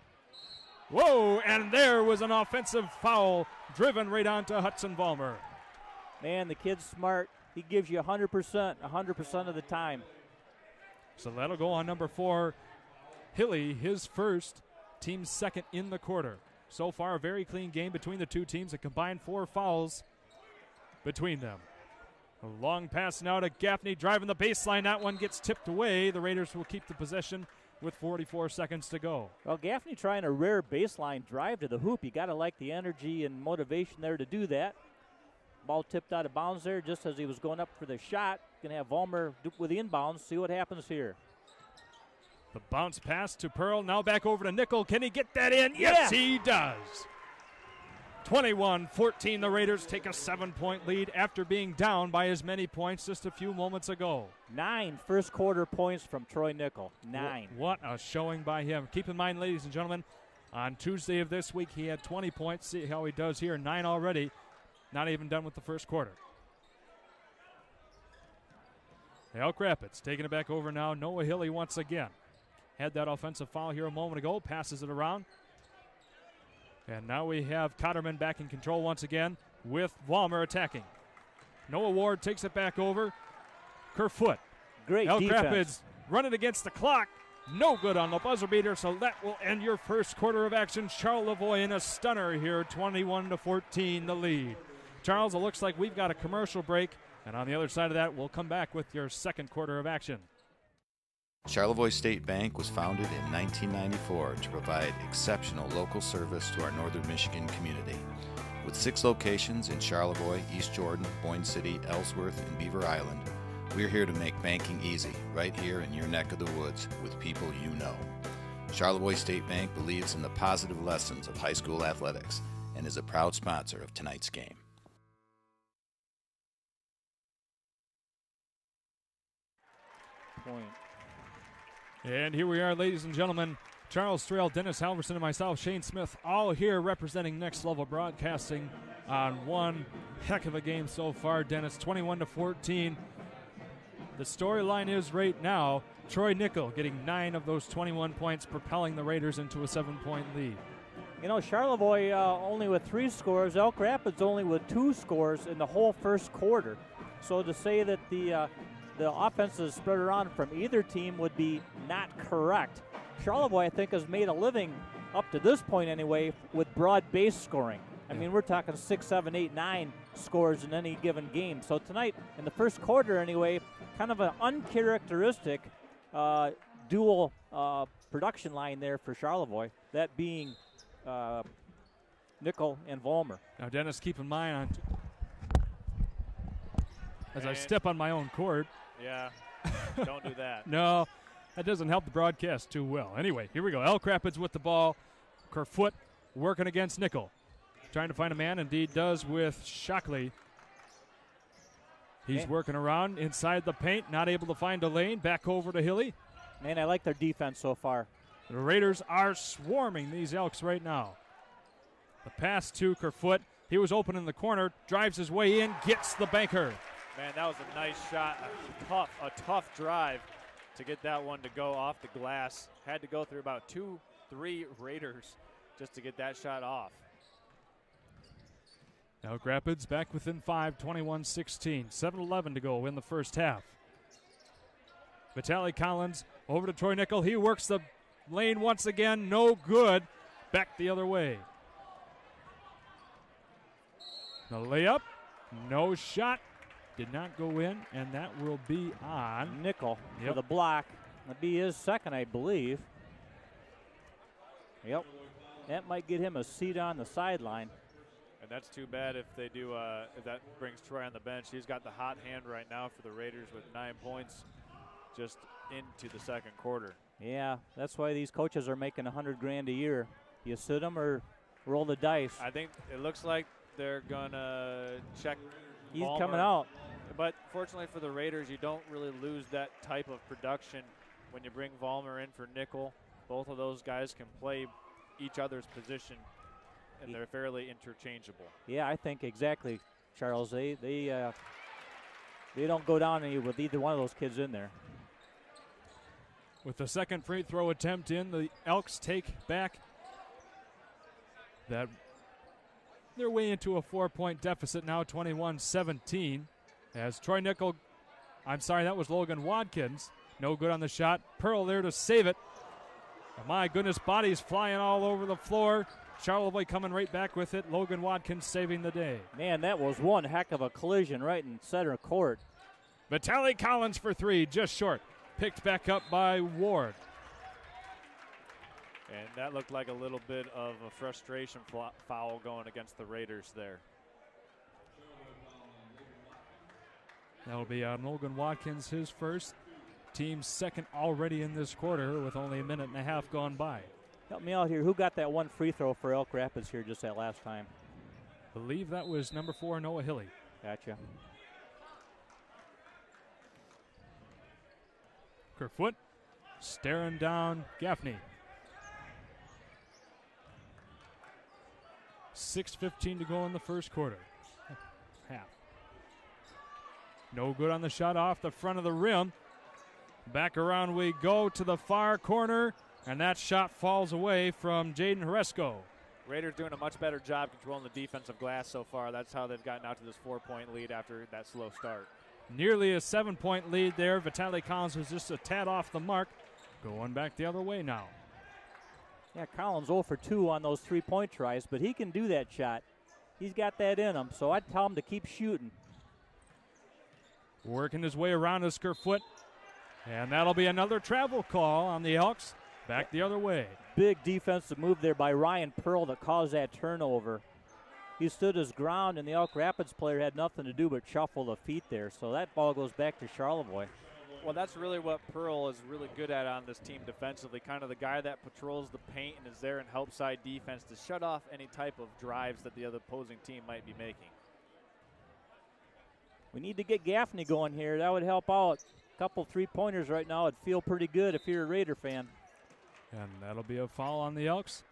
Whoa, and there was an offensive foul driven right onto Hudson Vollmer. Man, the kid's smart. He gives you 100% of the time. So that'll go on number 4, Hilly, his first, team's second in the quarter. So far, a very clean game between the two teams, a combined 4 fouls between them. A long pass now to Gaffney, driving the baseline. That one gets tipped away. The Raiders will keep the possession with 44 seconds to go. Well, Gaffney trying a rare baseline drive to the hoop. You got to like the energy and motivation there to do that. Ball tipped out of bounds there just as he was going up for the shot. Going to have Vollmer with the inbounds. See what happens here. The bounce pass to Pearl. Now back over to Nickel. Can he get that in? Yes, he does. 21-14, the Raiders take a 7-point lead after being down by as many points just a few moments ago. 9 first quarter points from Troy Nickel. 9. What a showing by him. Keep in mind, ladies and gentlemen, on Tuesday of this week, he had 20 points. See how he does here. 9 already. Not even done with the first quarter. The Elk Rapids taking it back over now. Noah Hilly once again. Had that offensive foul here a moment ago. Passes it around. And now we have Cotterman back in control once again with Vollmer attacking. Noah Ward takes it back over. Kerfoot. Great Elk defense. Rapids running against the clock. No good on the buzzer beater, so that will end your first quarter of action. Charlevoix in a stunner here, 21-14 the lead. Charles, it looks like we've got a commercial break, and on the other side of that, we'll come back with your second quarter of action. Charlevoix State Bank was founded in 1994 to provide exceptional local service to our northern Michigan community. With 6 locations in Charlevoix, East Jordan, Boyne City, Ellsworth, and Beaver Island, we're here to make banking easy, right here in your neck of the woods, with people you know. Charlevoix State Bank believes in the positive lessons of high school athletics and is a proud sponsor of tonight's game. Point. And here we are, ladies and gentlemen. Charles Trail, Dennis Halverson, and myself, Shane Smith, all here representing Next Level Broadcasting on one heck of a game so far. Dennis, 21-14. The storyline is right now, Troy Nickel getting 9 of those 21 points, propelling the Raiders into a 7-point lead. You know, Charlevoix only with 3 scores, Elk Rapids only with 2 scores in the whole first quarter. So to say that the offense is spread around from either team would be not correct. Charlevoix, I think, has made a living, up to this point anyway, with broad base scoring. I mean, we're talking 6, 7, 8, 9 scores in any given game. So tonight, in the first quarter anyway, kind of an uncharacteristic dual production line there for Charlevoix, that being Nickel and Vollmer. Now, Dennis, keep in mind, as I step on my own cord. Yeah, don't do that. No, that doesn't help the broadcast too well. Anyway, here we go. Elk Rapids with the ball. Kerfoot working against Nickel. Trying to find a man, indeed does with Shockley. He's working around inside the paint, not able to find a lane. Back over to Hilly. Man, I like their defense so far. The Raiders are swarming these Elks right now. The pass to Kerfoot. He was open in the corner, drives his way in, gets the banker. Man, that was a nice shot. A tough drive to get that one to go off the glass. Had to go through about 2-3 Raiders just to get that shot off. Elk Rapids back within 5, 21-16. 7-11 to go in the first half. Vitaly Collins over to Troy Nickel. He works the lane once again. No good. Back the other way. The layup. No shot. Did not go in, and that will be on Nickel for the block. That'll be his second, I believe. Yep. That might get him a seat on the sideline. And that's too bad if they do. If that brings Troy on the bench. He's got the hot hand right now for the Raiders with 9 points just into the second quarter. Yeah, that's why these coaches are making $100,000 a year. You sit them or roll the dice. I think it looks like they're gonna check. He's Vollmer. coming out. But fortunately for the Raiders, you don't really lose that type of production when you bring Vollmer in for Nickel. Both of those guys can play each other's position, and they're fairly interchangeable. Yeah, I think exactly, Charles. They don't go down with either one of those kids in there. With the second free throw attempt in, the Elks take back their way into a 4-point deficit now, 21-17. As Troy Nickel, that was Logan Watkins. No good on the shot. Pearl there to save it. Oh my goodness, bodies flying all over the floor. Charlevoix coming right back with it. Logan Watkins saving the day. Man, that was one heck of a collision right in center court. Vitaly Collins for 3, just short. Picked back up by Ward. And that looked like a little bit of a frustration foul going against the Raiders there. That'll be on Logan Watkins, his first. Team's second already in this quarter with only a minute and a half gone by. Help me out here. Who got that one free throw for Elk Rapids here just that last time? believe that was number 4, Noah Hilly. Gotcha. Kerfoot staring down Gaffney. 6:15 to go in the first quarter. Half. No good on the shot off the front of the rim. Back around we go to the far corner, and that shot falls away from Jaden Horesco. Raiders doing a much better job controlling the defensive glass so far. That's how they've gotten out to this 4-point lead after that slow start. Nearly a 7-point lead there. Vitaly Collins was just a tad off the mark. Going back the other way now. Yeah, Collins 0 for 2 on those 3-point tries, but he can do that shot. He's got that in him, so I'd tell him to keep shooting. Working his way around his Kerfoot. And that'll be another travel call on the Elks. Back the other way. Big defensive move there by Ryan Pearl that caused that turnover. He stood his ground, and the Elk Rapids player had nothing to do but shuffle the feet there. So that ball goes back to Charlevoix. Well, that's really what Pearl is really good at on this team defensively, kind of the guy that patrols the paint and is there and helps side defense to shut off any type of drives that the other opposing team might be making. We need to get Gaffney going here. That would help out. A couple 3-pointers right now would feel pretty good if you're a Raider fan. And that'll be a foul on the Elks.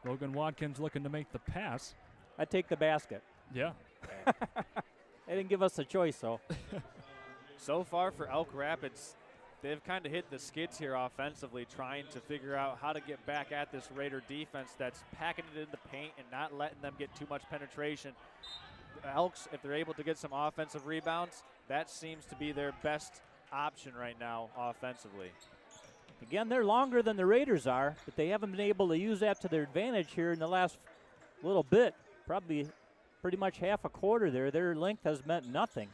Logan Watkins looking to make the pass. I'd take the basket. Yeah. They didn't give us a choice, though. So far for Elk Rapids, they've kind of hit the skids here offensively, trying to figure out how to get back at this Raider defense that's packing it in the paint and not letting them get too much penetration. The Elks, if they're able to get some offensive rebounds, that seems to be their best option right now offensively. Again, they're longer than the Raiders are, but they haven't been able to use that to their advantage here in the last little bit. Probably pretty much half a quarter there. Their length has meant nothing.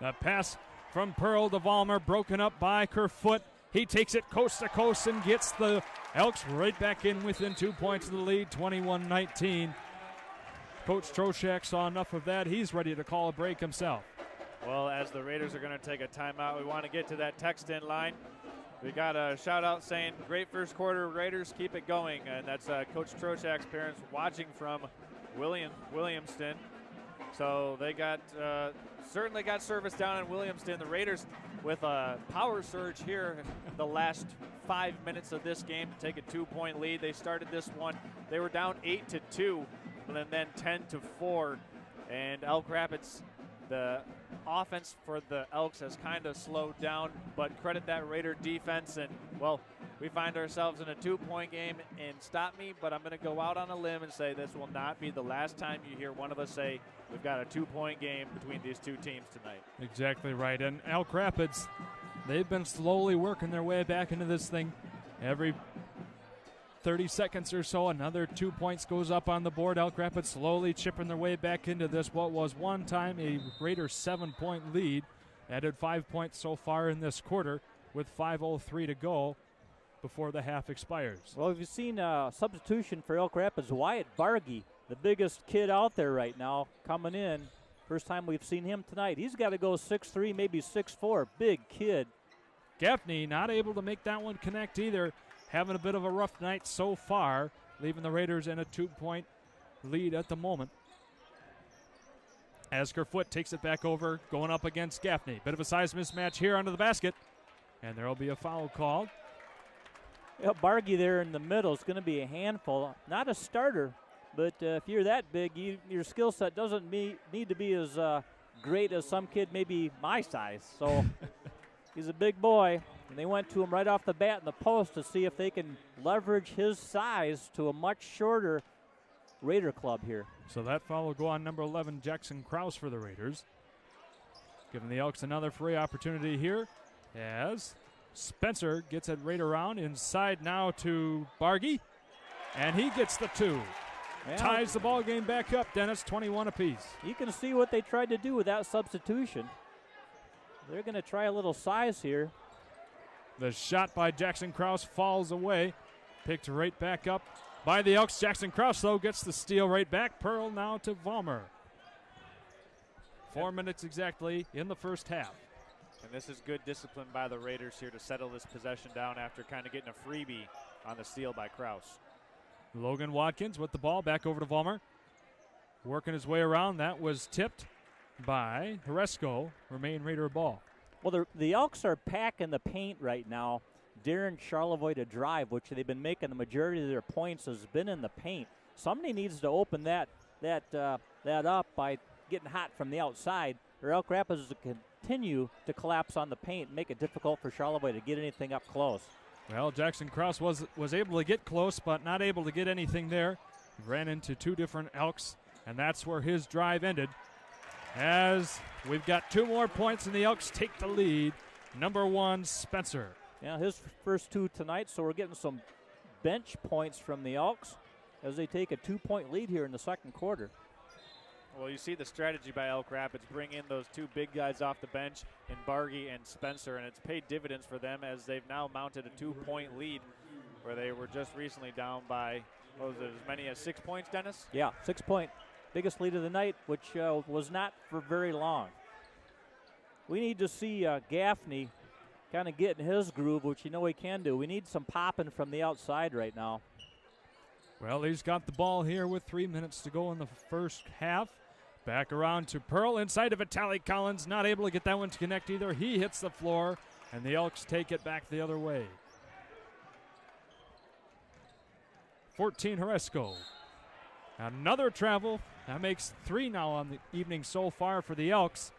The pass from Pearl to Vollmer, broken up by Kerfoot. He takes it coast to coast and gets the Elks right back in within 2 points of the lead, 21-19. Coach Troshak saw enough of that. He's ready to call a break himself. Well, as the Raiders are going to take a timeout, we want to get to that text-in line. We got a shout-out saying, great first quarter, Raiders, keep it going. And that's Coach Troshak's parents watching from Williamston. So they got certainly got service down in Williamston. The Raiders with a power surge here the last 5 minutes of this game to take a 2-point lead. They started this one. They were down 8-2 and then 10-4. And Elk Rapids, the offense for the Elks has kind of slowed down, but credit that Raider defense. And, well, we find ourselves in a 2-point game, and stop me, but I'm going to go out on a limb and say this will not be the last time you hear one of us say we've got a 2-point game between these two teams tonight. Exactly right. And Elk Rapids, they've been slowly working their way back into this thing. Every 30 seconds or so, another 2 points goes up on the board. Elk Rapids slowly chipping their way back into this, what was one time a Raider 7-point lead. Added 5 points so far in this quarter with 5:03 to go before the half expires. Well, we've seen a substitution for Elk Rapids. Wyatt Bargy, the biggest kid out there right now, coming in. First time we've seen him tonight. He's got to go 6'3", maybe 6'4". Big kid. Gaffney not able to make that one connect either. Having a bit of a rough night so far, leaving the Raiders in a 2-point lead at the moment. As Kerfoot takes it back over, going up against Gaffney. Bit of a size mismatch here under the basket, and there will be a foul called. Yeah, Bargy there in the middle is going to be a handful. Not a starter, but if you're that big, your skill set doesn't need to be as great as some kid maybe my size. So he's a big boy, and they went to him right off the bat in the post to see if they can leverage his size to a much shorter Raider club here. So that foul will go on number 11, Jackson Krause for the Raiders. Giving the Elks another free opportunity here as Spencer gets it right around inside now to Bargy, and he gets the 2. Well, ties the ball game back up, Dennis, 21 apiece. You can see what they tried to do with that substitution. They're going to try a little size here. The shot by Jackson Krause falls away, picked right back up by the Elks. Jackson Krause, though, gets the steal right back. Pearl now to Vollmer. 4 minutes exactly in the first half. And this is good discipline by the Raiders here to settle this possession down after kind of getting a freebie on the steal by Krause. Logan Watkins with the ball back over to Vollmer. working his way around. That was tipped by Horesco. Remain Raider ball. Well, the Elks are packing the paint right now, daring Charlevoix to drive, which they've been making the majority of their points has been in the paint. Somebody needs to open that up by getting hot from the outside, or Elk Rapids will continue to collapse on the paint and make it difficult for Charlevoix to get anything up close. Well, Jackson Cross was able to get close, but not able to get anything there. He ran into two different Elks, and that's where his drive ended. As we've got 2 more points, and the Elks take the lead. Number 1, Spencer. Yeah, his first 2 tonight, so we're getting some bench points from the Elks as they take a 2-point lead here in the second quarter. Well, you see the strategy by Elk Rapids, bring in those 2 big guys off the bench in Bargy and Spencer, and it's paid dividends for them as they've now mounted a 2-point lead where they were just recently down by, what was it, as many as 6 points, Dennis? Yeah, 6-point. Biggest lead of the night, which was not for very long. We need to see Gaffney kind of get in his groove, which you know he can do. We need some popping from the outside right now. Well, he's got the ball here with 3 minutes to go in the first half. Back around to Pearl inside of Vitali Collins. Not able to get that one to connect either. He hits the floor, and the Elks take it back the other way. 14 Horesco. Another travel. That makes 3 now on the evening so far for the Elks.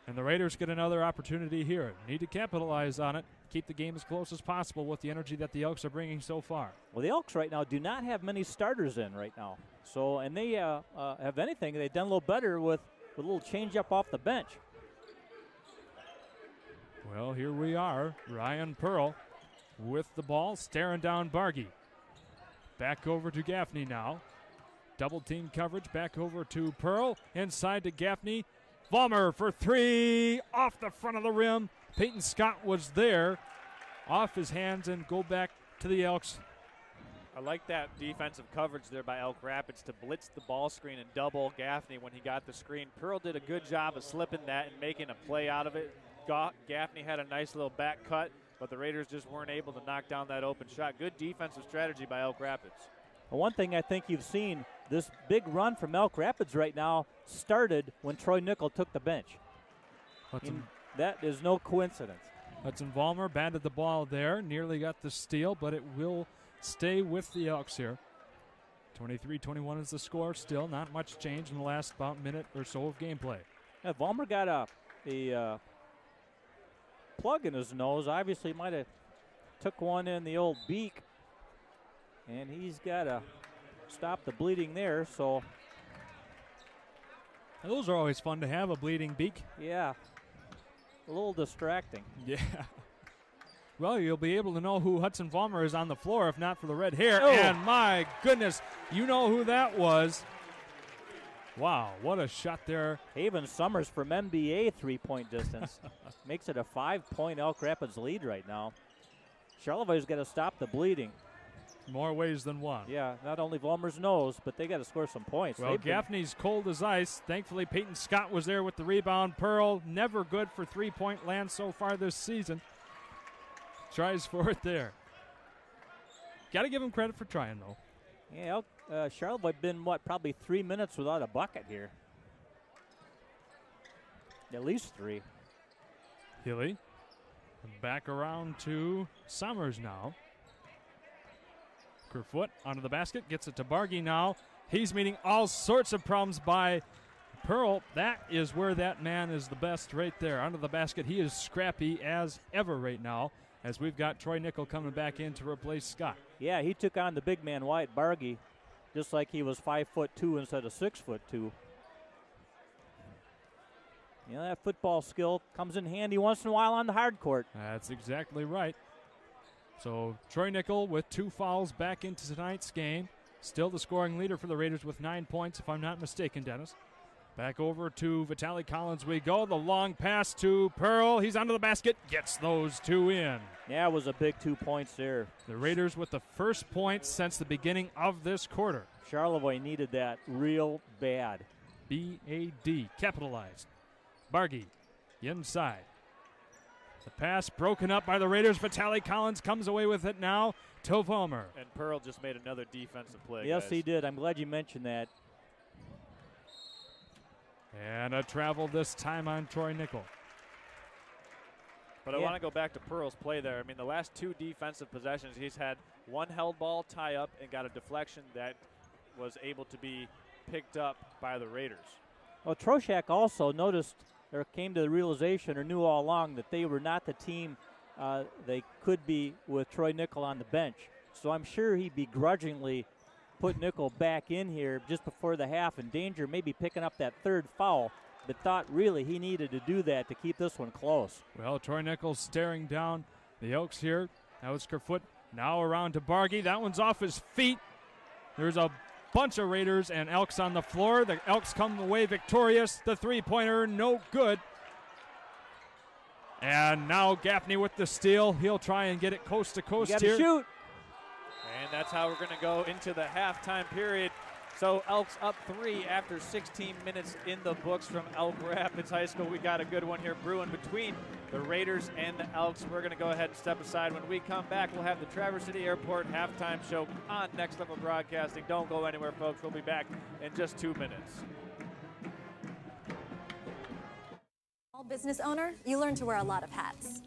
And the Raiders get another opportunity here. Need to capitalize on it. Keep the game as close as possible with the energy that the Elks are bringing so far. Well, the Elks right now do not have many starters in right now. So, and they have anything, they've done a little better with a little change up off the bench. Well, here we are. Ryan Pearl with the ball, staring down Bargy. Back over to Gaffney now. Double team coverage, back over to Pearl. Inside to Gaffney. Vollmer for 3, off the front of the rim. Peyton Scott was there, off his hands, and go back to the Elks. I like that defensive coverage there by Elk Rapids to blitz the ball screen and double Gaffney when he got the screen. Pearl did a good job of slipping that and making a play out of it. Gaffney had a nice little back cut, but the Raiders just weren't able to knock down that open shot. Good defensive strategy by Elk Rapids. One thing I think you've seen, this big run from Elk Rapids right now started when Troy Nickel took the bench. That is no coincidence. Hudson Vollmer batted the ball there, nearly got the steal, but it will stay with the Elks here. 23-21 is the score still. Not much change in the last about minute or so of gameplay. Yeah, Vollmer got a plug in his nose. Obviously might have took one in the old beak. And he's got to stop the bleeding there, so. And those are always fun to have, a bleeding beak. Yeah, a little distracting. Yeah. Well, you'll be able to know who Hudson Vollmer is on the floor, if not for the red hair. Oh. And my goodness, you know who that was. Wow, what a shot there. Haven Summers from NBA 3-point distance. Makes it a 5-point Elk Rapids lead right now. Charlevoix's got to stop the bleeding. More ways than one. Yeah, not only Vollmer's nose, but they got to score some points. Well, Gaffney's cold as ice. Thankfully, Peyton Scott was there with the rebound. Pearl, never good for 3-point land so far this season. Tries for it there. Got to give him credit for trying, though. Yeah, Charlevoix been, probably 3 minutes without a bucket here. At least 3. Hilly. Back around to Summers now. Kerfoot onto the basket, gets it to Bargy now. He's meeting all sorts of problems by Pearl. That is where that man is the best right there. Under the basket, he is scrappy as ever right now, as we've got Troy Nickel coming back in to replace Scott. Yeah, he took on the big man Wyatt Bargy, just like he was 5'2" instead of 6'2". You know, that football skill comes in handy once in a while on the hard court. That's exactly right. So Troy Nickel with 2 fouls back into tonight's game. Still the scoring leader for the Raiders with 9 points, if I'm not mistaken, Dennis. Back over to Vitali Collins we go. The long pass to Pearl. He's under the basket. Gets those 2 in. Yeah, it was a big 2 points there. The Raiders with the first points since the beginning of this quarter. Charlevoix needed that real bad. B-A-D, capitalized. Bargy, inside. The pass broken up by the Raiders. Vitali Collins comes away with it now to Vollmer. And Pearl just made another defensive play. Yes, guys. he did. I'm glad you mentioned that. And a travel this time on Troy Nickel. But I want to go back to Pearl's play there. I mean, the last 2 defensive possessions, he's had one held ball tie up and got a deflection that was able to be picked up by the Raiders. Well, Troshak also noticed or came to the realization or knew all along that they were not the team they could be with Troy Nickel on the bench. So I'm sure he begrudgingly put Nickel back in here just before the half in danger, maybe picking up that 3rd foul, but thought really he needed to do that to keep this one close. Well, Troy Nichols staring down the Elks here. That was Kerfoot. Now around to Bargy. That one's off his feet. There's a bunch of Raiders and Elks on the floor. The Elks come away victorious. The 3-pointer, no good. And now Gaffney with the steal. He'll try and get it coast to coast here. Gotta shoot. And that's how we're going to go into the halftime period. So Elks up 3 after 16 minutes in the books from Elk Rapids High School. We got a good one here brewing between the Raiders and the Elks. We're going to go ahead and step aside. When we come back, we'll have the Traverse City Airport halftime show on Next Level Broadcasting. Don't go anywhere, folks. We'll be back in just 2 minutes. Small business owner, you learn to wear a lot of hats.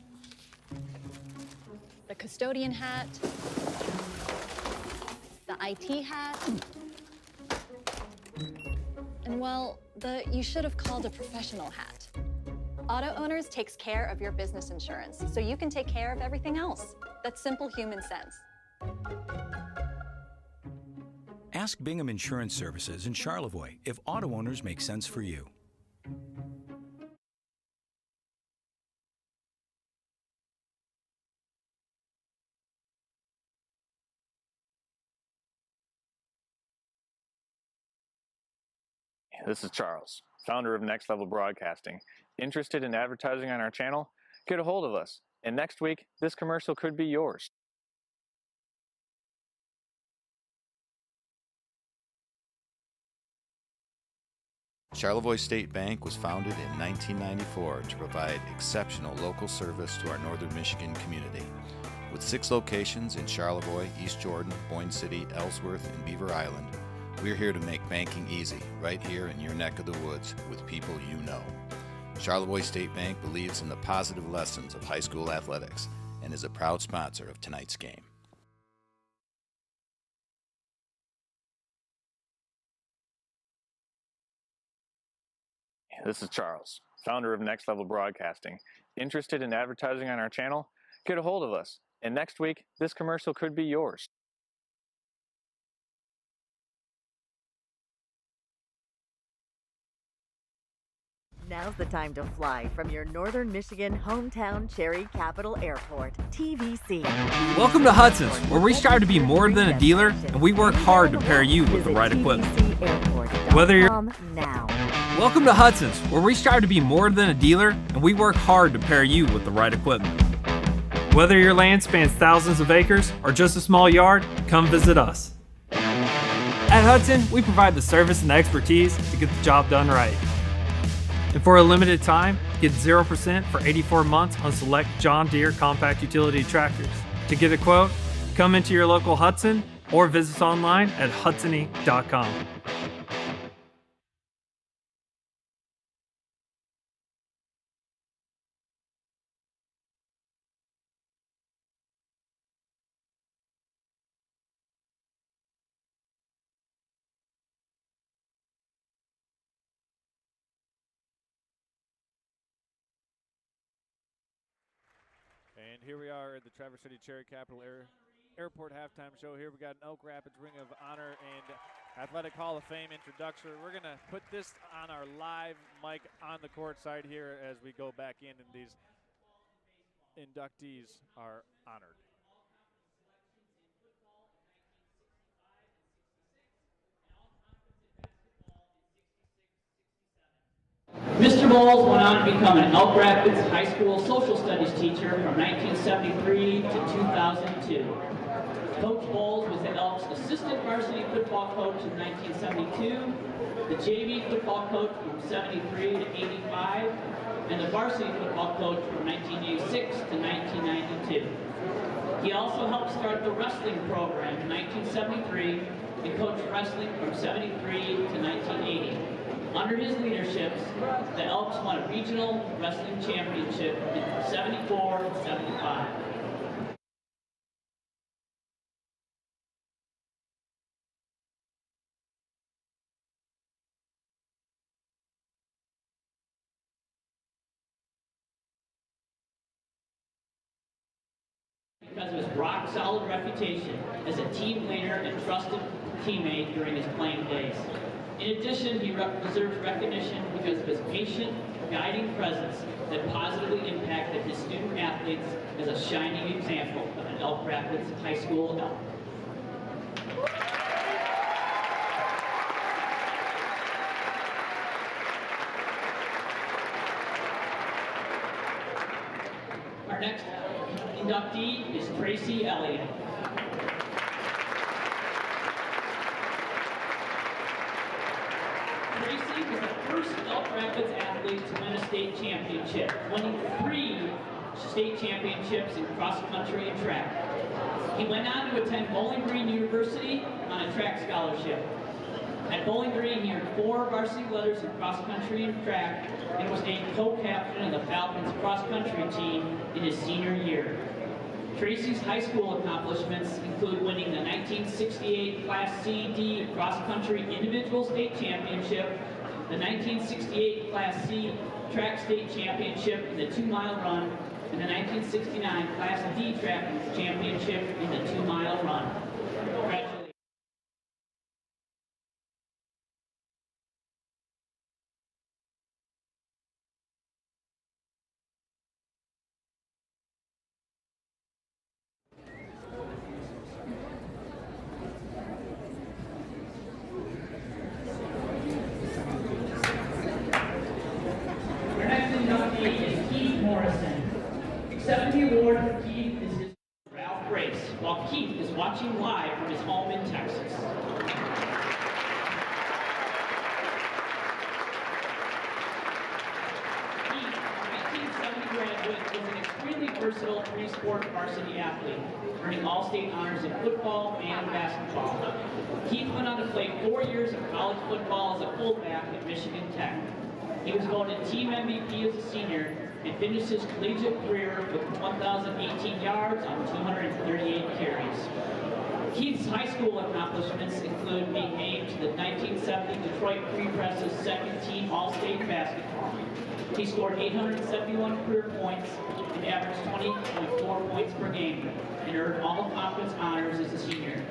The custodian hat, the IT hat, and well, you should have called a professional hat. Auto Owners takes care of your business insurance, so you can take care of everything else. That's simple human sense. Ask Bingham Insurance Services in Charlevoix if auto owners make sense for you. This is Charles, founder of Next Level Broadcasting. Interested in advertising on our channel? Get a hold of us. And next week, this commercial could be yours. Charlevoix State Bank was founded in 1994 to provide exceptional local service to our northern Michigan community. With 6 locations in Charlevoix, East Jordan, Boyne City, Ellsworth, and Beaver Island, we're here to make banking easy, right here in your neck of the woods with people you know. Charlevoix State Bank believes in the positive lessons of high school athletics and is a proud sponsor of tonight's game. This is Charles, founder of Next Level Broadcasting. Interested in advertising on our channel? Get a hold of us. And next week, this commercial could be yours. Now's the time to fly from your northern Michigan hometown cherry capital airport, TVC. Welcome to Hudson's, where we strive to be more than a dealer, and we work hard to pair you with the right equipment. Whether you're now. Welcome to Hudson's, where we strive to be more than a dealer, and we work hard to pair you with the right equipment. Whether your land spans thousands of acres or just a small yard, come visit us. At Hudson, we provide the service and the expertise to get the job done right. And for a limited time, get 0% for 84 months on select John Deere compact utility tractors. To get a quote, come into your local Hudson or visit us online at hudsony.com. And here we are at the Traverse City Cherry Capital Airport halftime show. Here we got an Elk Rapids Ring of Honor and Athletic Hall of Fame introduction. We're going to put this on our live mic on the court side here as we go back in, and these inductees are honored. Mr. Bowles went on to become an Elk Rapids High School social studies teacher from 1973 to 2002. Coach Bowles was the Elks' assistant varsity football coach in 1972, the JV football coach from 73 to 85, and the varsity football coach from 1986 to 1992. He also helped start the wrestling program in 1973 and coached wrestling from 73 to 1980. Under his leadership, the Elks won a regional wrestling championship in 74 and 75. Because of his rock-solid reputation as a team leader and trusted teammate during his playing days. In addition, he deserves recognition because of his patient, guiding presence that positively impacted his student athletes as a shining example of an Elk Rapids High School Elk. Our next inductee is Tracy Elliott. Tracy was the first Elk Rapids athlete to win a state championship, winning 3 state championships in cross country and track. He went on to attend Bowling Green University on a track scholarship. At Bowling Green, he earned 4 varsity letters in cross country and track and was named co-captain of the Falcons cross country team in his senior year. Tracy's high school accomplishments include winning the 1968 Class C/D cross country individual state championship, the 1968 Class C track state championship in the 2-mile run, and the 1969 Class D track championship in the 2-mile run. Congratulations. Accepting the award for Keith is his Ralph Grace, while Keith is watching live from his home in Texas. Keith, a 1970 graduate, is an extremely versatile 3-sport varsity athlete, earning all-state honors in football and basketball. Keith went on to play 4 years of college football as a fullback at Michigan Tech. He was voted team MVP as a senior and finished his collegiate career with 1,018 yards on 238 carries. Keith's high school accomplishments include being named to the 1970 Detroit Free Press's second-team All-State basketball. He scored 871 career points and averaged 20.4 points per game and earned all-conference honors as a senior.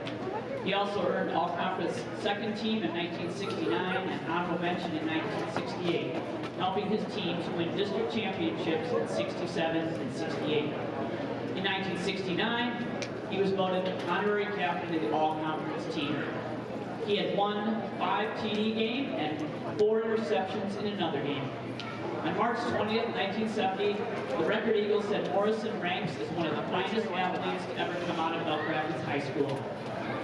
He also earned all-conference second team in 1969 and honorable mention in 1968, helping his teams win district championships in 67 and 68. In 1969, he was voted honorary captain of the all-conference team. He had won 5 TD games and 4 interceptions in another game. On March 20th, 1970, the Record Eagle said Morrison ranks as one of the finest athletes to ever come out of Elk Rapids High School.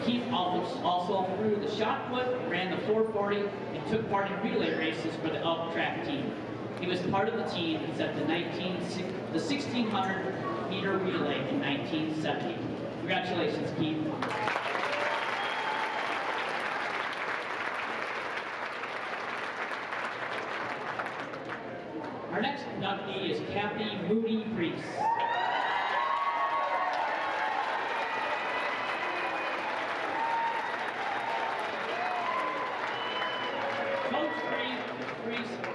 Keith also threw the shot put, ran the 440, and took part in relay races for the Elk track team. He was part of the team that set the 1,600-meter relay in 1970. Congratulations, Keith. Our next inductee is Kathy Moody Reese.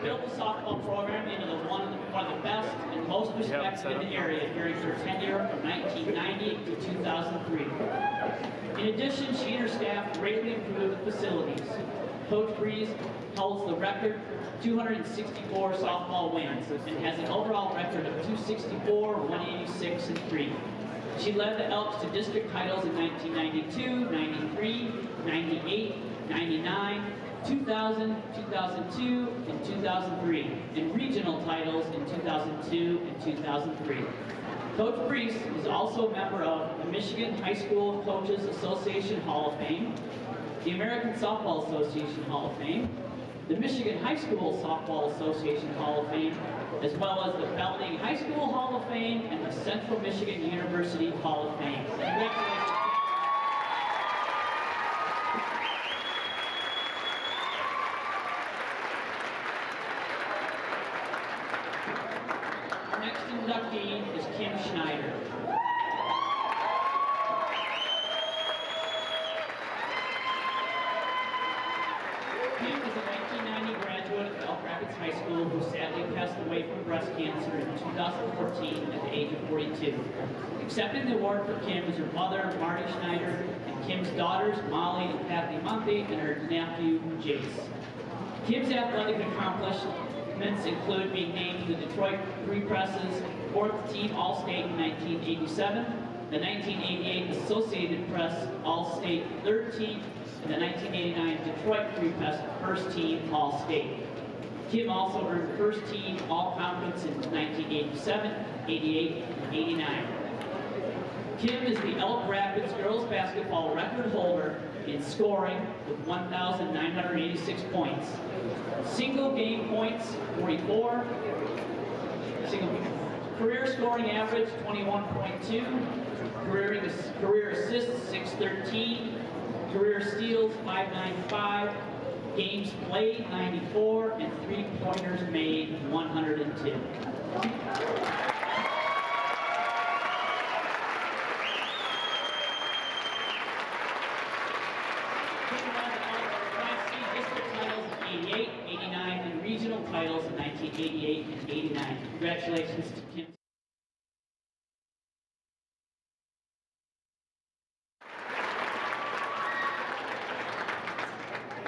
Built the softball program into one of the best and most respected in the area during her tenure from 1990 to 2003. In addition, she and her staff greatly improved the facilities. Coach Breeze holds the record 264 softball wins and has an overall record of 264, 186, and 3. She led the Elks to district titles in 1992, 93, 98, 99, 2000, 2002, and 2003, and regional titles in 2002 and 2003. Coach Brees is also a member of the Michigan High School Coaches Association Hall of Fame, the American Softball Association Hall of Fame, the Michigan High School Softball Association Hall of Fame, as well as the Belknap High School Hall of Fame and the Central Michigan University Hall of Fame. Congratulations. High School, who sadly passed away from breast cancer in 2014 at the age of 42. Accepting the award for Kim is her mother, Marty Schneider, and Kim's daughters, Molly and Kathy Monty, and her nephew, Jace. Kim's athletic accomplishments include being named to the Detroit Free Press's 4th Team All-State in 1987, the 1988 Associated Press All-State 3rd Team, and the 1989 Detroit Free Press 1st Team All-State. Kim also earned 1st Team All-Conference in 1987, 88, and 89. Kim is the Elk Rapids girls basketball record holder in scoring with 1,986 points. Single game points, 44. Career scoring average, 21.2. Career assists, 613. Career steals, 595. Games played, 94. And three-pointers made, 102. Regional titles in 1988 and 89. Congratulations to Kim.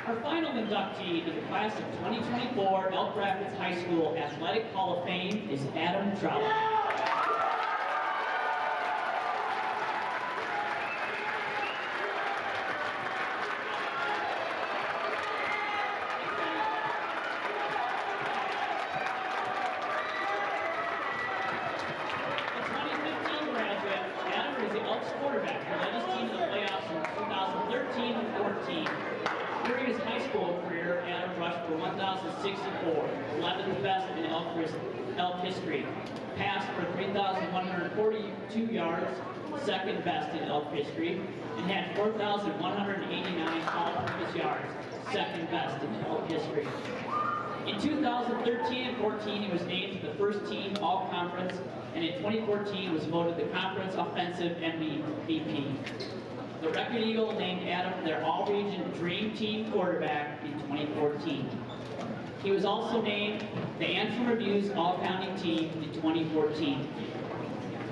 Our final inductee in the class of 2024 Elk Rapids High School Athletic Hall of Fame is Adam Trout. Elk history. Passed for 3,142 yards, second best in Elk history, and had 4,189 all-purpose yards, second best in Elk history. In 2013 and 14, he was named to the 1st Team All-Conference, and in 2014 was voted the Conference Offensive MVP. The Record Eagle named Adam their All-Region Dream Team quarterback in 2014. He was also named the Antrim Review's All-County Team in 2014.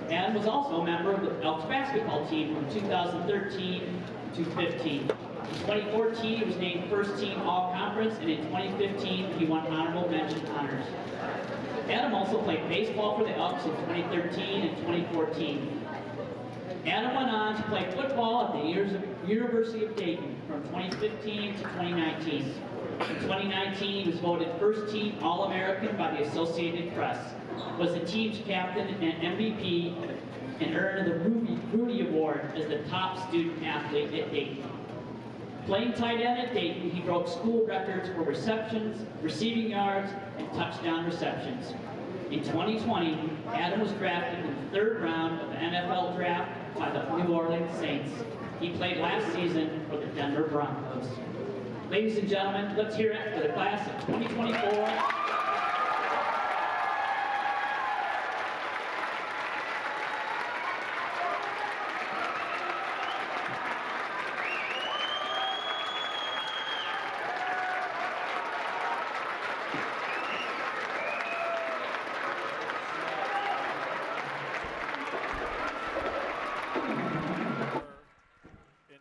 Adam was also a member of the Elks basketball team from 2013 to 15. In 2014, he was named 1st Team All-Conference, and in 2015, he won honorable mention honors. Adam also played baseball for the Elks in 2013 and 2014. Adam went on to play football at the University of Dayton from 2015 to 2019. In 2019, he was voted 1st Team All-American by the Associated Press, was the team's captain and MVP, and earned the Rudy Award as the top student athlete at Dayton. Playing tight end at Dayton, he broke school records for receptions, receiving yards, and touchdown receptions. In 2020, Adam was drafted in the 3rd round of the NFL draft by the New Orleans Saints. He played last season for the Denver Broncos. Ladies and gentlemen, let's hear it for the class of 2024.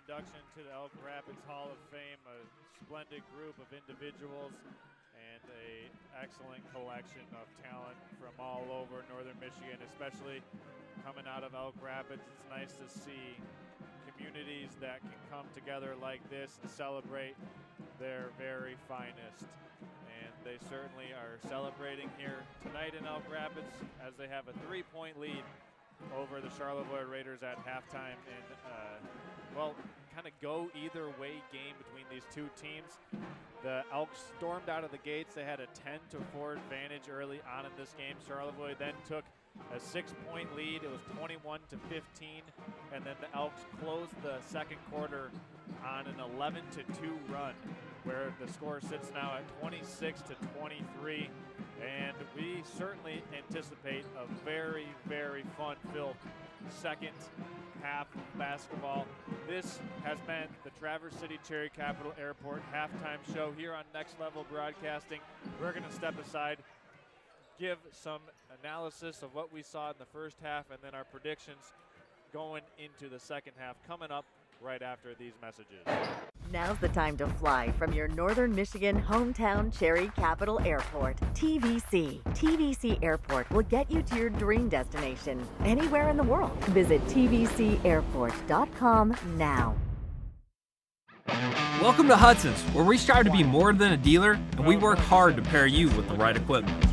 Induction to the Elk Rapids Hall of Fame, a splendid group of individuals and an excellent collection of talent from all over Northern Michigan, especially coming out of Elk Rapids. It's nice to see communities that can come together like this and celebrate their very finest. And they certainly are celebrating here tonight in Elk Rapids as they have a 3-point lead over the Charlevoix Raiders at halftime in well, kind of go either way game between these two teams. The Elks stormed out of the gates. They had a 10-4 advantage early on in this game. Charlevoix then took a 6-point lead. It was 21-15, and then the Elks closed the second quarter on an 11-2 run, where the score sits now at 26-23. And we certainly anticipate a very, very fun-filled second half of basketball. This has been the Traverse City Cherry Capital Airport halftime show here on Next Level Broadcasting. We're going to step aside, give some analysis of what we saw in the first half, and then our predictions going into the second half coming up right after these messages. Now's the time to fly from your Northern Michigan hometown Cherry Capital Airport. TVC. TVC Airport will get you to your dream destination anywhere in the world. Visit tvcairport.com now. Welcome to Hudson's, where we strive to be more than a dealer, and we work hard to pair you with the right equipment.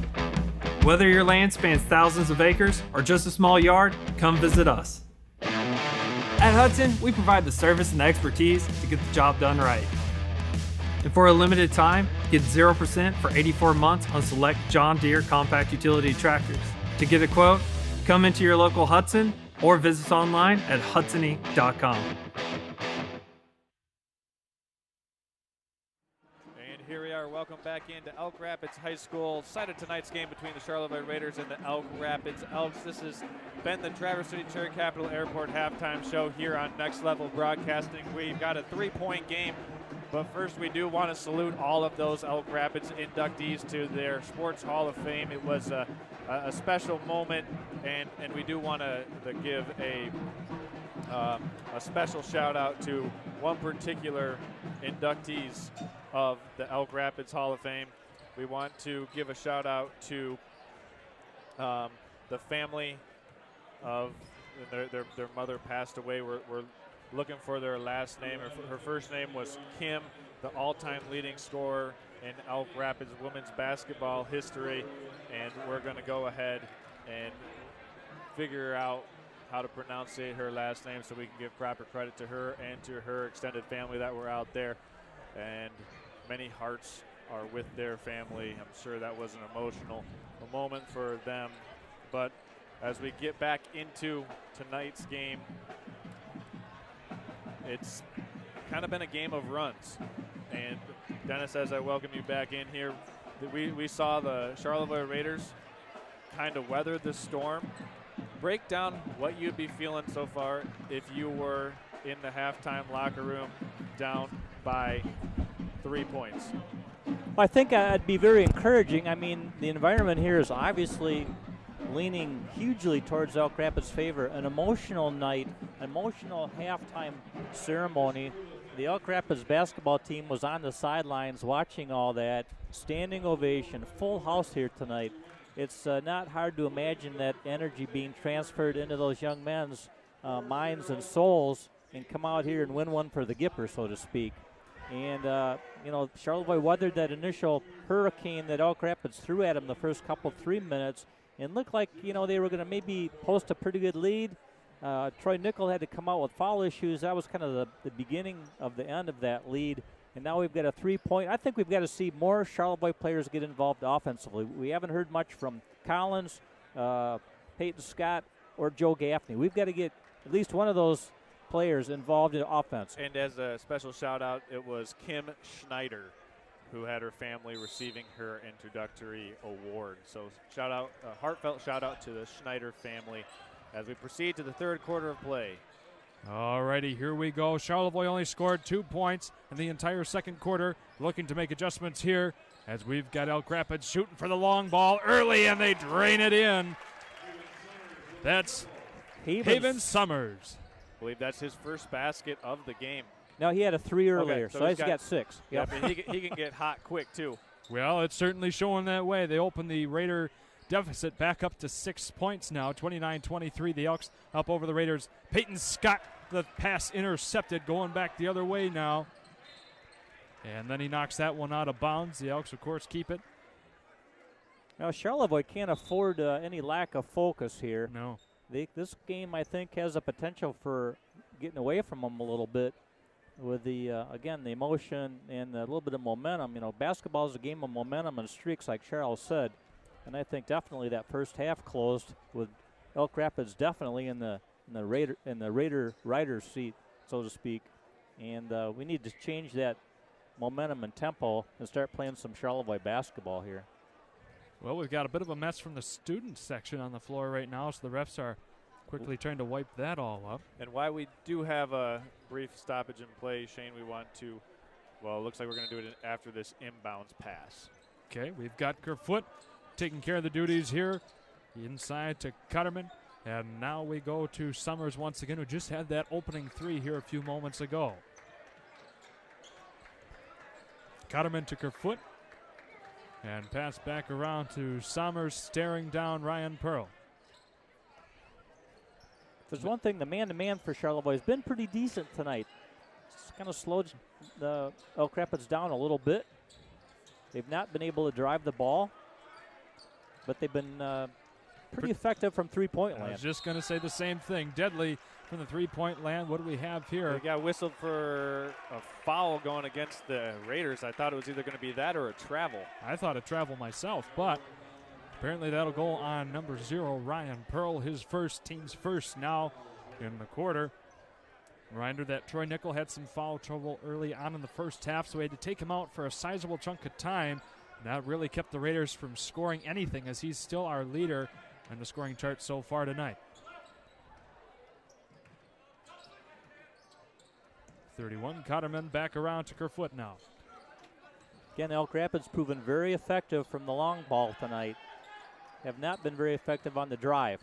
Whether your land spans thousands of acres or just a small yard, come visit us. At Hudson, we provide the service and expertise to get the job done right. And for a limited time, get 0% for 84 months on select John Deere compact utility tractors. To get a quote, come into your local Hudson or visit us online at hudsony.com. Here we are. Welcome back into Elk Rapids High School. Site of tonight's game between the Charlevoix Raiders and the Elk Rapids Elks. This has been the Traverse City Cherry Capital Airport halftime show here on Next Level Broadcasting. We've got a 3-point game, but first we do want to salute all of those Elk Rapids inductees to their Sports Hall of Fame. It was a special moment, and we do want to give a special shout out to one particular inductees of the Elk Rapids Hall of Fame. We want to give a shout out to the family of their mother passed away. We're looking for their last name. Her first name was Kim, the all-time leading scorer in Elk Rapids women's basketball history, and we're going to go ahead and figure out how to pronounce her last name so we can give proper credit to her and to her extended family that were out there. And many hearts are with their family. I'm sure that was an emotional moment for them. But as we get back into tonight's game, it's kind of been a game of runs. And Dennis, as I welcome you back in here, we saw the Charlevoix Raiders kind of weather the storm. Break down what you'd be feeling so far if you were in the halftime locker room down by 3 points. I think I'd be very encouraging. I mean, the environment here is obviously leaning hugely towards Elk Rapids' favor. An emotional night, emotional halftime ceremony. The Elk Rapids basketball team was on the sidelines watching all that. Standing ovation, full house here tonight. It's not hard to imagine that energy being transferred into those young men's minds and souls and come out here and win one for the Gipper, so to speak. And, Charlevoix weathered that initial hurricane that Elk Rapids threw at them the first couple 3 minutes and looked like, they were going to maybe post a pretty good lead. Troy Nickel had to come out with foul issues. That was kind of the beginning of the end of that lead. And now we've got a 3-point. I think we've got to see more Charlevoix players get involved offensively. We haven't heard much from Collins, Peyton Scott, or Joe Gaffney. We've got to get at least one of those players involved in offense. And as a special shout out, it was Kim Schneider who had her family receiving her introductory award. So shout out, heartfelt shout out to the Schneider family as we proceed to the third quarter of play. Alrighty, here we go. Charlevoix only scored 2 points in the entire second quarter. Looking to make adjustments here as we've got Elk Rapids shooting for the long ball early, and they drain it in. That's Haven Summers. I believe that's his first basket of the game. No, he had a 3 earlier, okay, so he's got 6. Yep, and he can get hot quick, too. Well, it's certainly showing that way. They open the Raider deficit back up to 6 points now, 29-23. The Elks up over the Raiders. Peyton Scott, the pass intercepted, going back the other way now. And then he knocks that one out of bounds. The Elks, of course, keep it. Now, Charlevoix can't afford any lack of focus here. No. This game, I think, has a potential for getting away from them a little bit with the, again, the emotion and a little bit of momentum. Basketball is a game of momentum and streaks, like Charles said. And I think definitely that first half closed with Elk Rapids definitely in the Raiders seat, so to speak. And we need to change that momentum and tempo and start playing some Charlevoix basketball here. Well, we've got a bit of a mess from the student section on the floor right now, so the refs are quickly trying to wipe that all up. And while we do have a brief stoppage in play, Shane, we want to, well, it looks like we're going to do it after this inbounds pass. Okay, we've got Kerfoot taking care of the duties here. Inside to Cutterman. And now we go to Summers once again, who just had that opening three here a few moments ago. Cutterman to Kerfoot. And pass back around to Summers, staring down Ryan Pearl. If there's one thing, the man-to-man for Charlevoix has been pretty decent tonight. It's kind of slowed the Elk Rapids down a little bit. They've not been able to drive the ball, but they've been pretty effective from three-point land. I was just going to say the same thing. Deadly from the three-point land. What do we have here? We got whistled for a foul going against the Raiders. I thought it was either going to be that or a travel. I thought a travel myself, but apparently that'll go on number 0, Ryan Pearl, his first, team's first now in the quarter. Reminder that Troy Nickel had some foul trouble early on in the first half, so we had to take him out for a sizable chunk of time. That really kept the Raiders from scoring anything, as he's still our leader on the scoring chart so far tonight. 31, Cotterman back around to Kerfoot now. Again, Elk Rapids proven very effective from the long ball tonight. Have not been very effective on the drive.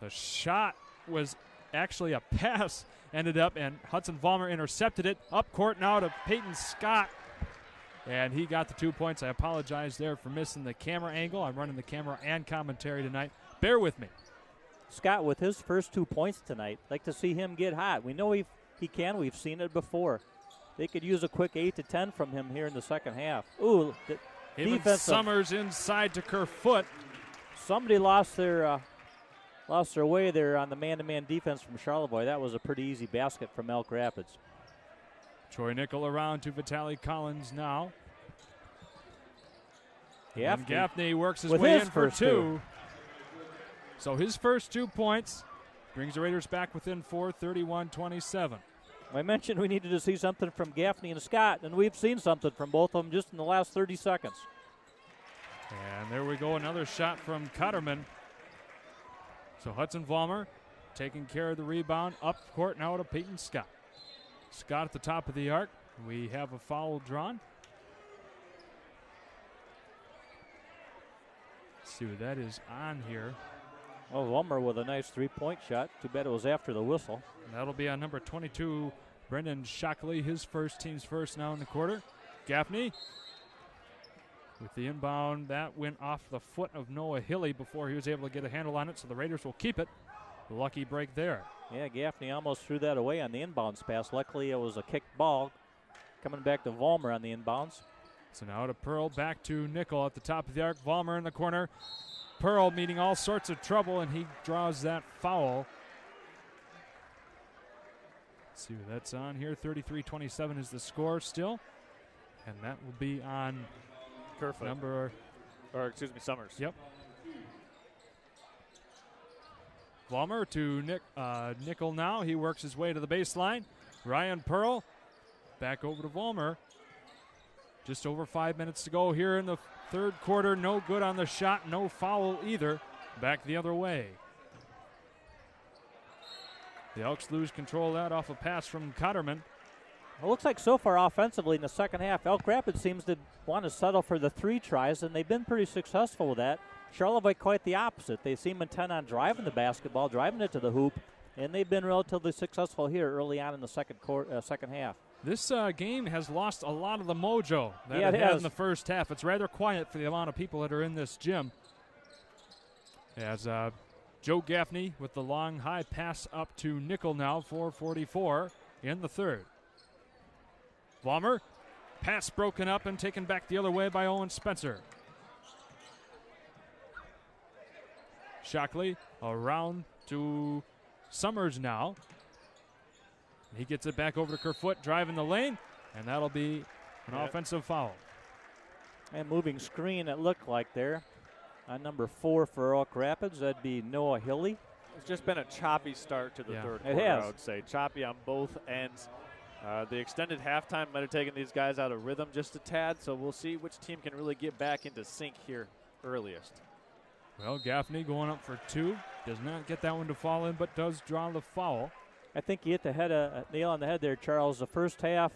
The shot was actually a pass, ended up, and Hudson Vollmer intercepted it. Up court now to Peyton Scott, and he got the 2 points. I apologize there for missing the camera angle. I'm running the camera and commentary tonight. Bear with me. Scott with his first 2 points tonight. Like to see him get hot. We know he can. We've seen it before. They could use a quick 8 to 10 from him here in the second half. Ooh, even Summers inside to Kerfoot. Somebody lost their way there on the man-to-man defense from Charlevoix. That was a pretty easy basket from Elk Rapids. Troy Nickel around to Vitaly Collins now. And Gaffney works his way in for 2. So his first 2 points brings the Raiders back within 4, 31-27. I mentioned we needed to see something from Gaffney and Scott, and we've seen something from both of them just in the last 30 seconds. And there we go, another shot from Cotterman. So Hudson Vollmer taking care of the rebound. Up court now to Peyton Scott. Scott at the top of the arc. We have a foul drawn. Let's see what that is on here. Oh, Vollmer with a nice three-point shot. Too bad it was after the whistle. And that'll be on number 22, Brendan Shockley, his first, team's first now in the quarter. Gaffney with the inbound. That went off the foot of Noah Hilly before he was able to get a handle on it, so the Raiders will keep it. Lucky break there. Yeah, Gaffney almost threw that away on the inbounds pass. Luckily, it was a kicked ball coming back to Vollmer on the inbounds. So now to Pearl, back to Nickel at the top of the arc. Vollmer in the corner. Pearl meeting all sorts of trouble, and he draws that foul. Let's see what that's on here. 33-27 is the score still. And that will be on Kerfoot. Summers. Yep. Vollmer to Nickel now. He works his way to the baseline. Ryan Pearl back over to Vollmer. Just over 5 minutes to go here in the third quarter. No good on the shot. No foul either. Back the other way. The Elks lose control of that off a pass from Cotterman. It looks like so far offensively in the second half, Elk Rapids seems to want to settle for the 3 tries, and they've been pretty successful with that. Charlevoix quite the opposite. They seem intent on driving the basketball, driving it to the hoop, and they've been relatively successful here early on in the second half. This game has lost a lot of the mojo that it it had has. in the first half. It's rather quiet for the amount of people that are in this gym. As Joe Gaffney with the long high pass up to Nickel now, 4:44 in the third. Vollmer, pass broken up and taken back the other way by Owen Spencer. Shockley around to Summers now. He gets it back over to Kerfoot, driving the lane, and that'll be an offensive foul. And moving screen, it looked like there. On number 4 for Elk Rapids, that'd be Noah Hilly. It's just been a choppy start to the third It quarter, has. I would say. Choppy on both ends. The extended halftime might have taken these guys out of rhythm just a tad, so we'll see which team can really get back into sync here earliest. Well, Gaffney going up for 2. Does not get that one to fall in, but does draw the foul. I think you hit the nail on the head there, Charles. The first half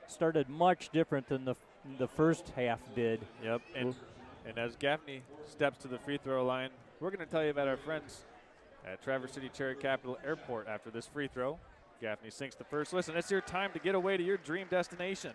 started much different than the first half did. Yep, and as Gaffney steps to the free throw line, we're going to tell you about our friends at Traverse City Cherry Capital Airport after this free throw. Gaffney sinks the first. Listen, it's your time to get away to your dream destination.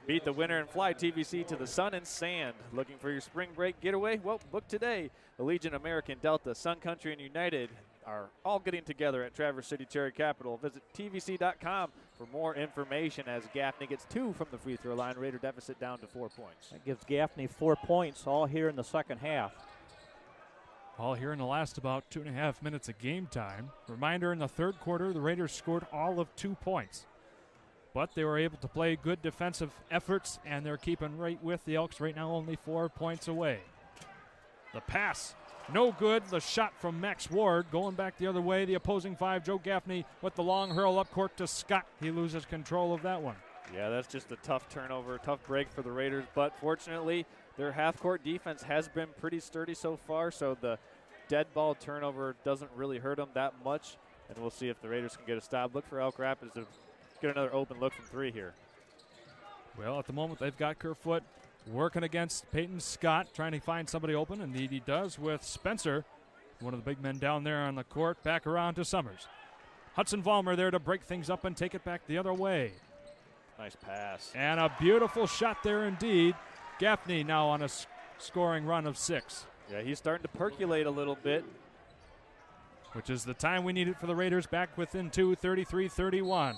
Beat the winter and fly TVC to the sun and sand. Looking for your spring break getaway? Well, book today. Allegiant, American, Delta, Sun Country, and United are all getting together at Traverse City Cherry Capital. Visit tvc.com for more information as Gaffney gets 2 from the free throw line. Raider deficit down to 4 points. That gives Gaffney 4 points all here in the second half. All here in the last about 2.5 minutes of game time. Reminder, in the third quarter, the Raiders scored all of 2 points. But they were able to play good defensive efforts, and they're keeping right with the Elks right now, only 4 points away. The pass, no good. The shot from Max Ward going back the other way. The opposing 5, Joe Gaffney, with the long hurl up court to Scott. He loses control of that one. Yeah, that's just a tough turnover, tough break for the Raiders. But fortunately, their half-court defense has been pretty sturdy so far, so the dead ball turnover doesn't really hurt them that much. And we'll see if the Raiders can get a stop. Look for Elk Rapids to get another open look from 3 here. Well, at the moment, they've got Kerfoot working against Peyton Scott, trying to find somebody open, and he does with Spencer, one of the big men down there on the court. Back around to Summers. Hudson Vollmer there to break things up and take it back the other way. Nice pass. And a beautiful shot there indeed. Gaffney now on a scoring run of 6. Yeah, he's starting to percolate a little bit. Which is the time we needed for the Raiders, back within 2, 33-31.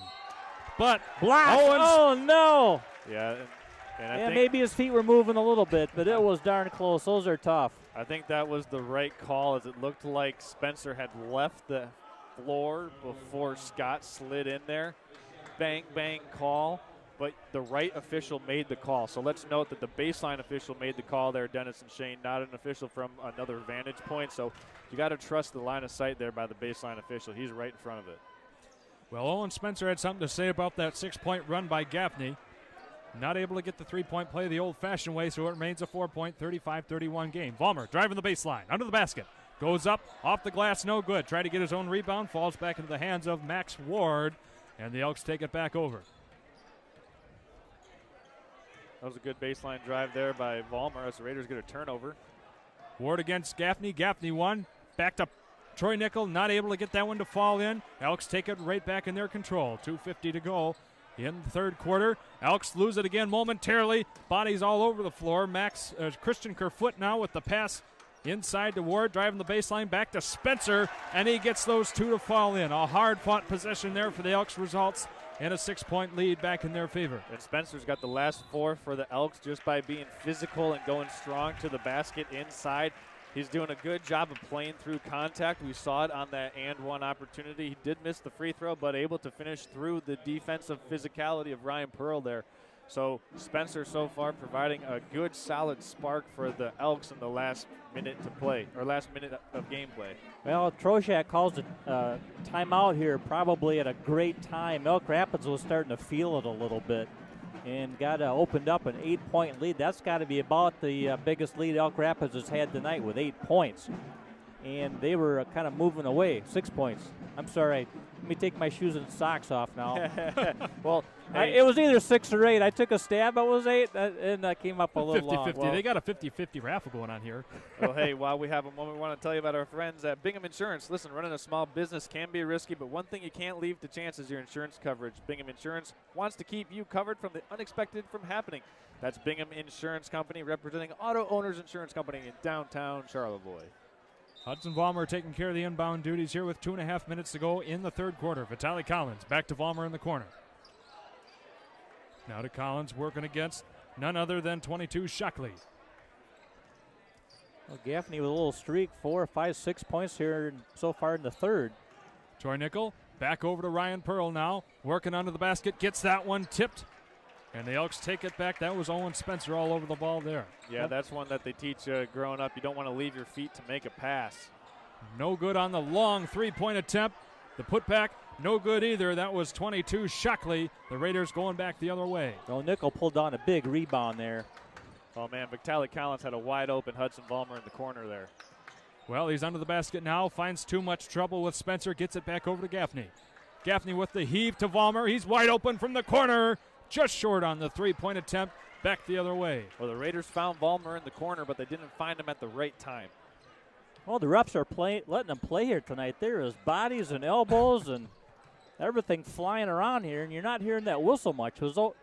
But block! Oh, no! Yeah, and I yeah, think maybe his feet were moving a little bit, but it was darn close. Those are tough. I think that was the right call, as it looked like Spencer had left the floor before Scott slid in there. Bang, bang call, but the right official made the call. So let's note that the baseline official made the call there, Dennis and Shane, not an official from another vantage point. So you got to trust the line of sight there by the baseline official. He's right in front of it. Well, Owen Spencer had something to say about that 6-point run by Gaffney. Not able to get the 3-point play the old-fashioned way, so it remains a 4-point, 35-31 game. Vollmer driving the baseline, under the basket. Goes up, off the glass, no good. Tried to get his own rebound, falls back into the hands of Max Ward, and the Elks take it back over. That was a good baseline drive there by Vollmer as the Raiders get a turnover. Ward against Gaffney. Gaffney won. Back to Troy Nickel, not able to get that one to fall in. Elks take it right back in their control. 2:50 to go in the third quarter. Elks lose it again momentarily. Bodies all over the floor. Christian Kerfoot now with the pass inside to Ward, driving the baseline back to Spencer, and he gets those 2 to fall in. A hard-fought possession there for the Elks, results in a 6-point lead back in their favor. And Spencer's got the last 4 for the Elks just by being physical and going strong to the basket inside. He's doing a good job of playing through contact. We saw it on that and one opportunity. He did miss the free throw, but able to finish through the defensive physicality of Ryan Pearl there. So Spencer so far providing a good solid spark for the Elks in the last minute to play, or last minute of gameplay. Well, Troshak calls a timeout here probably at a great time. Elk Rapids was starting to feel it a little bit and got opened up an 8-point lead. That's got to be about the biggest lead Elk Rapids has had tonight with 8 points. And they were kind of moving away. 6 points. I'm sorry. Let me take my shoes and socks off now. Well, it was either 6 or 8. I took a stab. It was 8, and that came up a little 50-50. long. They got a 50-50 raffle going on here. Well, hey, while we have a moment, we want to tell you about our friends at Bingham Insurance. Listen, running a small business can be risky, but one thing you can't leave to chance is your insurance coverage. Bingham Insurance wants to keep you covered from the unexpected from happening. That's Bingham Insurance Company, representing Auto Owners Insurance Company in downtown Charlevoix. Hudson Vollmer taking care of the inbound duties here with 2.5 minutes to go in the third quarter. Vitaly Collins back to Vollmer in the corner. Now to Collins, working against none other than 22 Shockley. Well, Gaffney with a little streak, 4, 5, 6 points here so far in the third. Troy Nickel back over to Ryan Pearl now, working under the basket, gets that one tipped. And the Elks take it back. That was Owen Spencer all over the ball there. Yeah, that's one that they teach growing up. You don't want to leave your feet to make a pass. No good on the long 3-point attempt. The putback, no good either. That was 22 Shockley. The Raiders going back the other way. Well, Nickel pulled down a big rebound there. Oh, man, Vitaly Collins had a wide open Hudson Vollmer in the corner there. Well, he's under the basket now, finds too much trouble with Spencer, gets it back over to Gaffney. Gaffney with the heave to Vollmer. He's wide open from the corner, just short on the three-point attempt, back the other way. Well, the Raiders found Vollmer in the corner, but they didn't find him at the right time. Well, the refs are letting them play here tonight. There is bodies and elbows and everything flying around here, and you're not hearing that whistle much,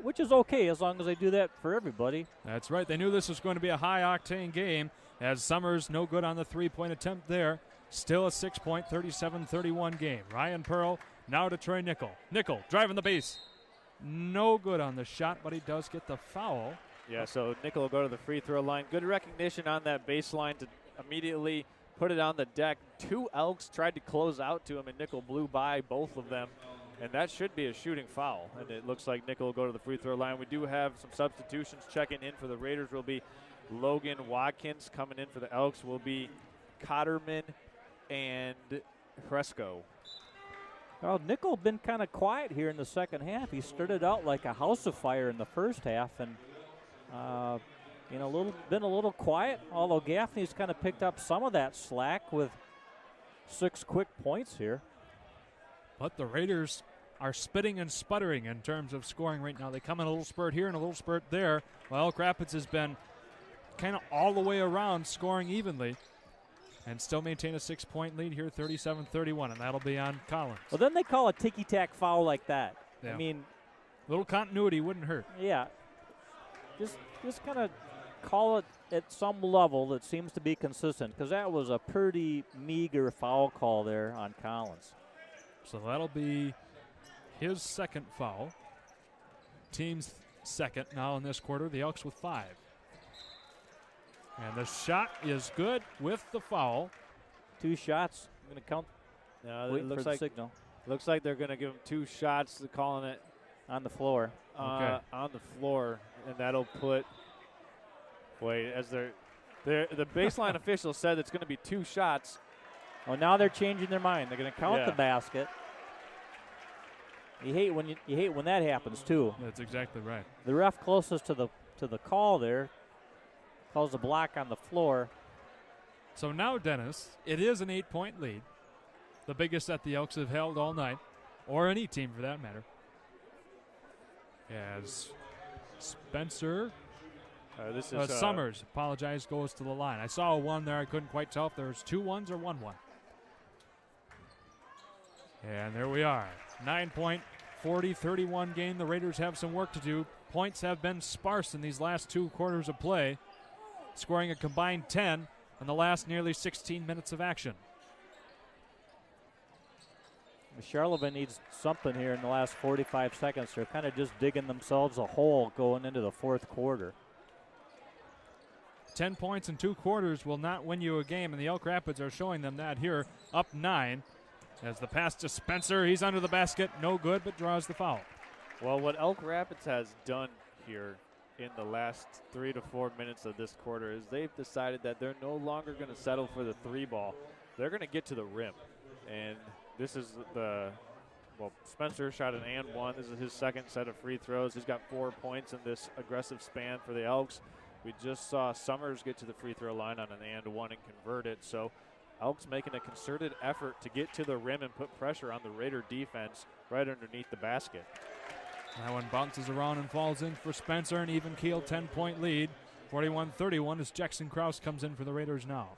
which is okay as long as they do that for everybody. That's right. They knew this was going to be a high-octane game, as Summers no good on the three-point attempt there. Still a 6-point, 37-31 game. Ryan Pearl now to Troy Nickel. Nickel driving the base. No good on the shot, but he does get the foul. Yeah, so Nickel will go to the free throw line. Good recognition on that baseline to immediately put it on the deck. Two Elks tried to close out to him, and Nickel blew by both of them. And that should be a shooting foul. And it looks like Nickel will go to the free throw line. We do have some substitutions checking in for the Raiders. Will be Logan Watkins. Coming in for the Elks will be Cotterman and Fresco. Well, Nickel been kind of quiet here in the second half. He started out like a house of fire in the first half, and been a little quiet. Although Gaffney's kind of picked up some of that slack with 6 quick points here. But the Raiders are spitting and sputtering in terms of scoring right now. They come in a little spurt here and a little spurt there. Well, Elk Rapids has been kind of all the way around scoring evenly and still maintain a 6-point lead here, 37-31, and that'll be on Collins. Well, then they call a ticky-tack foul like that. Yeah. I mean, a little continuity wouldn't hurt. Yeah. Just kind of call it at some level that seems to be consistent, because that was a pretty meager foul call there on Collins. So that'll be his second foul. Team's second now in this quarter. The Elks with 5. And the shot is good with the foul. 2 shots. I'm going to count. No, it looks like signal. Looks like they're going to give him 2 shots. They're calling it on the floor. On the floor, and that'll put. Wait, as the baseline official said it's going to be 2 shots. Well, now they're changing their mind. They're going to count the basket. You hate when that happens too. That's exactly right. The ref closest to the call there calls a block on the floor. So now, Dennis, it is an 8-point lead, the biggest that the Elks have held all night, or any team for that matter. As Spencer, Summers, goes to the line. I saw a 1 there. I couldn't quite tell if there was 2 1s or 1 1. And there we are. 9-point, 40-31 game. The Raiders have some work to do. Points have been sparse in these last 2 quarters of play, scoring a combined 10 in the last nearly 16 minutes of action. Charlevoix needs something here in the last 45 seconds. They're kind of just digging themselves a hole going into the fourth quarter. 10 points in 2 quarters will not win you a game, and the Elk Rapids are showing them that here, up 9. As the pass to Spencer, he's under the basket, no good, but draws the foul. Well, what Elk Rapids has done here in the last 3 to 4 minutes of this quarter is they've decided that they're no longer going to settle for the 3 ball. They're going to get to the rim. And this is Spencer shot an and 1. This is his second set of free throws. He's got 4 points in this aggressive span for the Elks. We just saw Summers get to the free throw line on an and 1 and convert it. So Elks making a concerted effort to get to the rim and put pressure on the Raider defense right underneath the basket. That one bounces around and falls in for Spencer, an even keel 10-point lead. 41-31 as Jackson Krause comes in for the Raiders now.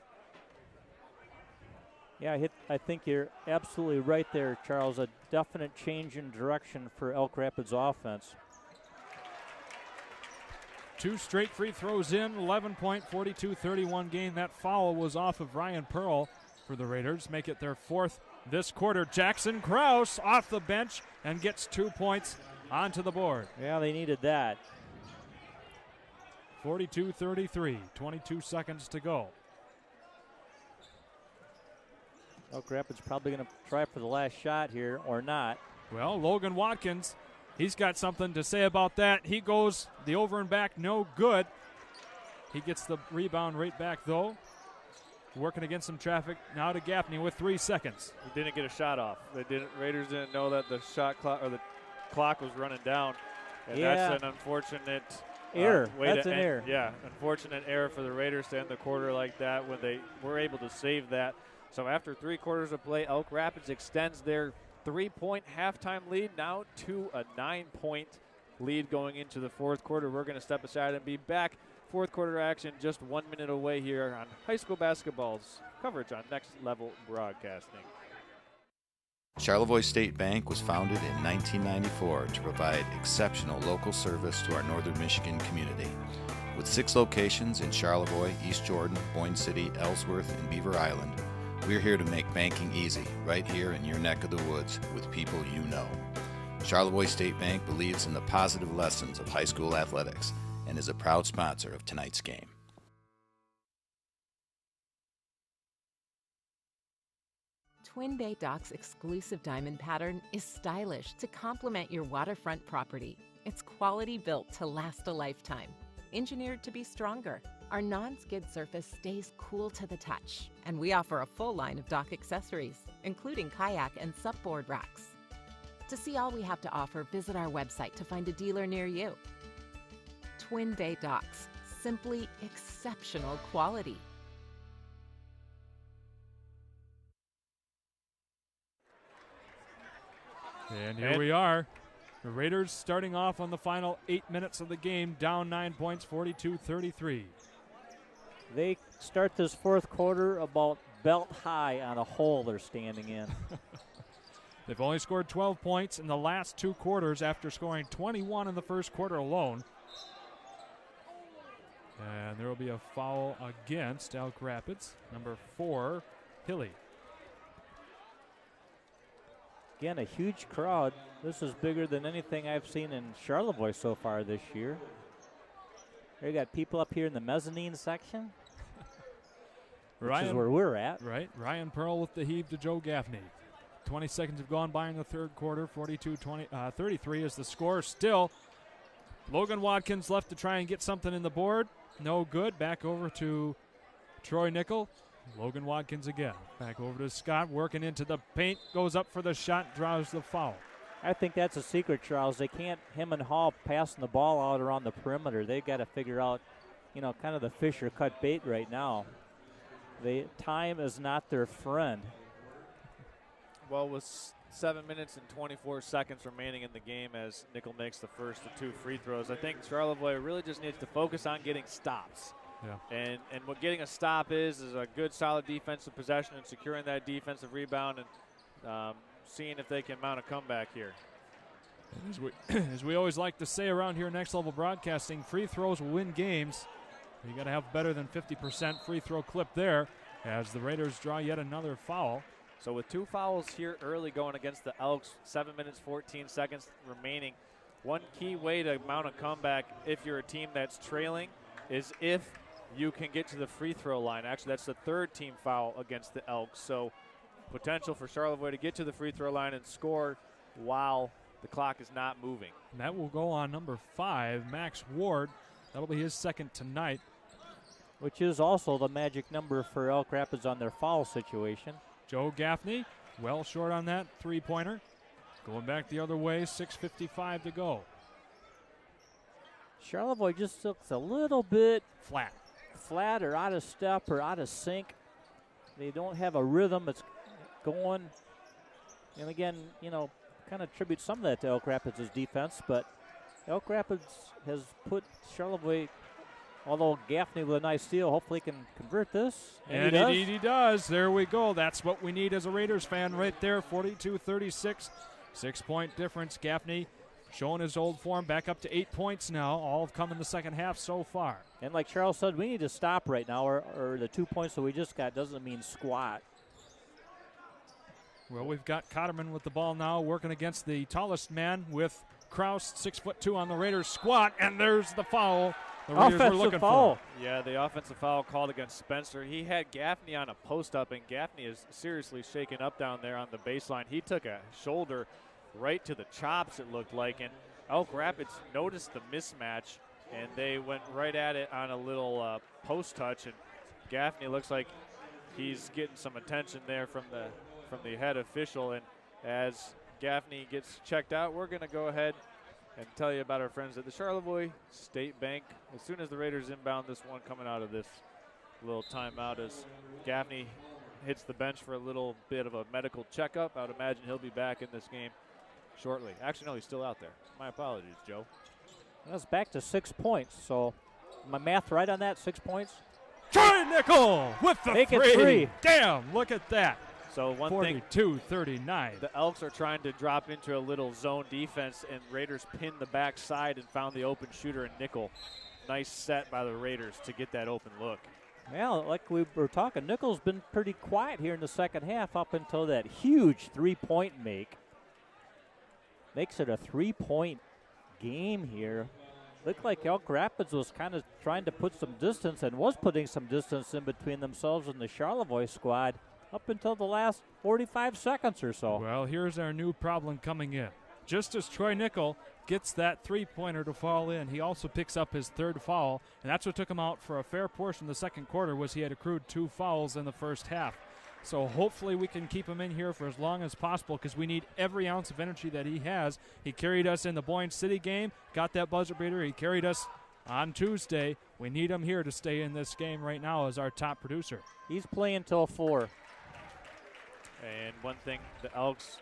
Yeah, I think you're absolutely right there, Charles. A definite change in direction for Elk Rapids offense. 2 straight free throws in, 11-point, 42-31 game. That foul was off of Ryan Pearl for the Raiders. Make it their 4th this quarter. Jackson Krause off the bench and gets 2 points onto the board. Yeah, they needed that. 42-33, 22 seconds to go. Elk Rapids probably going to try for the last shot here or not. Well, Logan Watkins, he's got something to say about that. He goes the over and back, no good. He gets the rebound right back, though. Working against some traffic now to Gaffney with 3 seconds. He didn't get a shot off. Raiders didn't know that the shot clock or the clock was running down. And that's an unfortunate Error. Way That's to an end, error. Yeah, unfortunate error for the Raiders to end the quarter like that when they were able to save that. So after 3 quarters of play, Elk Rapids extends their 3-point halftime lead now to a 9-point lead going into the fourth quarter. We're going to step aside and be back. Fourth quarter action just 1 minute away here on high school basketball's coverage on Next Level Broadcasting. Charlevoix State Bank was founded in 1994 to provide exceptional local service to our northern Michigan community. With 6 locations in Charlevoix, East Jordan, Boyne City, Ellsworth, and Beaver Island, we're here to make banking easy right here in your neck of the woods with people you know. Charlevoix State Bank believes in the positive lessons of high school athletics and is a proud sponsor of tonight's game. Twin Bay Dock's exclusive diamond pattern is stylish to complement your waterfront property. It's quality built to last a lifetime. Engineered to be stronger, our non-skid surface stays cool to the touch, and we offer a full line of dock accessories, including kayak and supboard racks. To see all we have to offer, visit our website to find a dealer near you. Twin Bay Docks, simply exceptional quality. And here we are. The Raiders starting off on the final 8 minutes of the game, down 9 points, 42-33. They start this fourth quarter about belt high on a hole they're standing in. They've only scored 12 points in the last 2 quarters after scoring 21 in the first quarter alone. And there will be a foul against Elk Rapids, number 4, Hilly. Again, a huge crowd. This is bigger than anything I've seen in Charlevoix so far this year. They got people up here in the mezzanine section, which is where we're at. Right. Ryan Pearl with the heave to Joe Gaffney. 20 seconds have gone by in the third quarter. 42-33 is the score. Still, Logan Watkins left to try and get something in the board. No good. Back over to Troy Nickel. Logan Watkins again. Back over to Scott, working into the paint, goes up for the shot, draws the foul. I think that's a secret, Charles. They can't, him and Hall passing the ball out around the perimeter. They've got to figure out, kind of the fish or cut bait right now. Time is not their friend. Well, with 7 minutes and 24 seconds remaining in the game as Nickel makes the first of 2 free throws, I think Charlevoix really just needs to focus on getting stops. Yeah. And what getting a stop is a good, solid defensive possession and securing that defensive rebound and seeing if they can mount a comeback here. As we always like to say around here, Next Level Broadcasting, free throws will win games. You got to have better than 50% free throw clip there as the Raiders draw yet another foul. So with 2 fouls here early going against the Elks, 7 minutes, 14 seconds remaining. One key way to mount a comeback if you're a team that's trailing is if you can get to the free throw line. Actually, that's the 3rd team foul against the Elks. So potential for Charlevoix to get to the free throw line and score while the clock is not moving. And that will go on number 5, Max Ward. That'll be his second tonight. Which is also the magic number for Elk Rapids on their foul situation. Joe Gaffney, well short on that three-pointer. Going back the other way, 6:55 to go. Charlevoix just looks a little bit flat or out of step or out of sync. They don't have a rhythm that's going. And again, kind of attribute some of that to Elk Rapids' defense, but Elk Rapids has put Charlevoix, although Gaffney with a nice steal, hopefully can convert this. And he does. There we go. That's what we need as a Raiders fan right there. 42-36, 6-point difference. Gaffney showing his old form, back up to 8 points now. All have come in the second half so far. And like Charles said, we need to stop right now, or the 2 points that we just got doesn't mean squat. Well, we've got Cotterman with the ball now, working against the tallest man with Kraus, 6'2" on the Raiders squat, and there's the foul the Raiders were looking for. Yeah, the offensive foul called against Spencer. He had Gaffney on a post-up, and Gaffney is seriously shaken up down there on the baseline. He took a shoulder right to the chops, it looked like, and Elk Rapids noticed the mismatch, and they went right at it on a little post touch, and Gaffney looks like he's getting some attention there from the head official, and as Gaffney gets checked out, we're going to go ahead and tell you about our friends at the Charlevoix State Bank. As soon as the Raiders inbound this one, coming out of this little timeout as Gaffney hits the bench for a little bit of a medical checkup. I would imagine he'll be back in this game shortly. Actually, no, he's still out there. My apologies, Joe. That's back to 6 points. So my math right on that, 6 points? Troy Nickel with the Make it three. Damn, look at that. So one 42-39. The Elks are trying to drop into a little zone defense, and Raiders pinned the backside and found the open shooter in Nickel. Nice set by the Raiders to get that open look. Well, like we were talking, Nickel's been pretty quiet here in the second half up until that huge three-point make. Makes it a 3-point game here. Looked like Elk Rapids was kind of trying to put some distance and was putting some distance in between themselves and the Charlevoix squad up until the last 45 seconds or so. Well, here's our new problem coming in. Just as Troy Nickel gets that three-pointer to fall in, he also picks up his third foul, and that's what took him out for a fair portion of the second quarter, was he had accrued 2 fouls in the first half. So hopefully we can keep him in here for as long as possible because we need every ounce of energy that he has. He carried us in the Boyne City game, got that buzzer beater. He carried us on Tuesday. We need him here to stay in this game right now as our top producer. He's playing till 4. And one thing, the Elks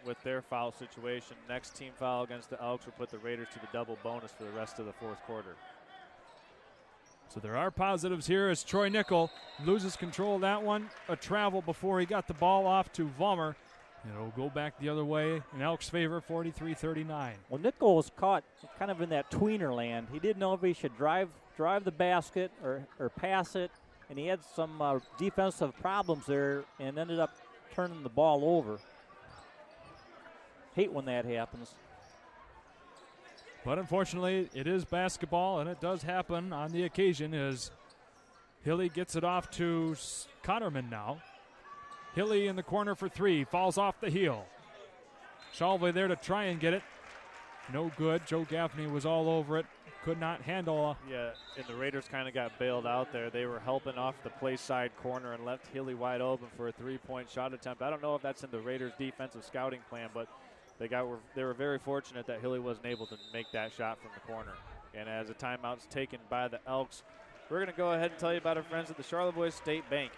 with their foul situation, next team foul against the Elks will put the Raiders to the double bonus for the rest of the fourth quarter. So there are positives here as Troy Nickel loses control of that one. A travel before he got the ball off to Vollmer. It'll go back the other way in Elks' favor, 43-39. Well, Nickel was caught kind of in that tweener land. He didn't know if he should drive the basket or pass it, and he had some defensive problems there and ended up turning the ball over. Hate when that happens. But unfortunately, it is basketball, and it does happen on the occasion as Hilly gets it off to Connerman now. Hilly in the corner for 3, falls off the heel. Charlevoix there to try and get it. No good. Joe Gaffney was all over it. Could not handle. Yeah, and the Raiders kind of got bailed out there. They were helping off the play side corner and left Hilly wide open for a 3-point shot attempt. I don't know if that's in the Raiders' defensive scouting plan, but they were very fortunate that Hilly wasn't able to make that shot from the corner. And as a timeout's taken by the Elks, we're going to go ahead and tell you about our friends at the Charlevoix State Bank.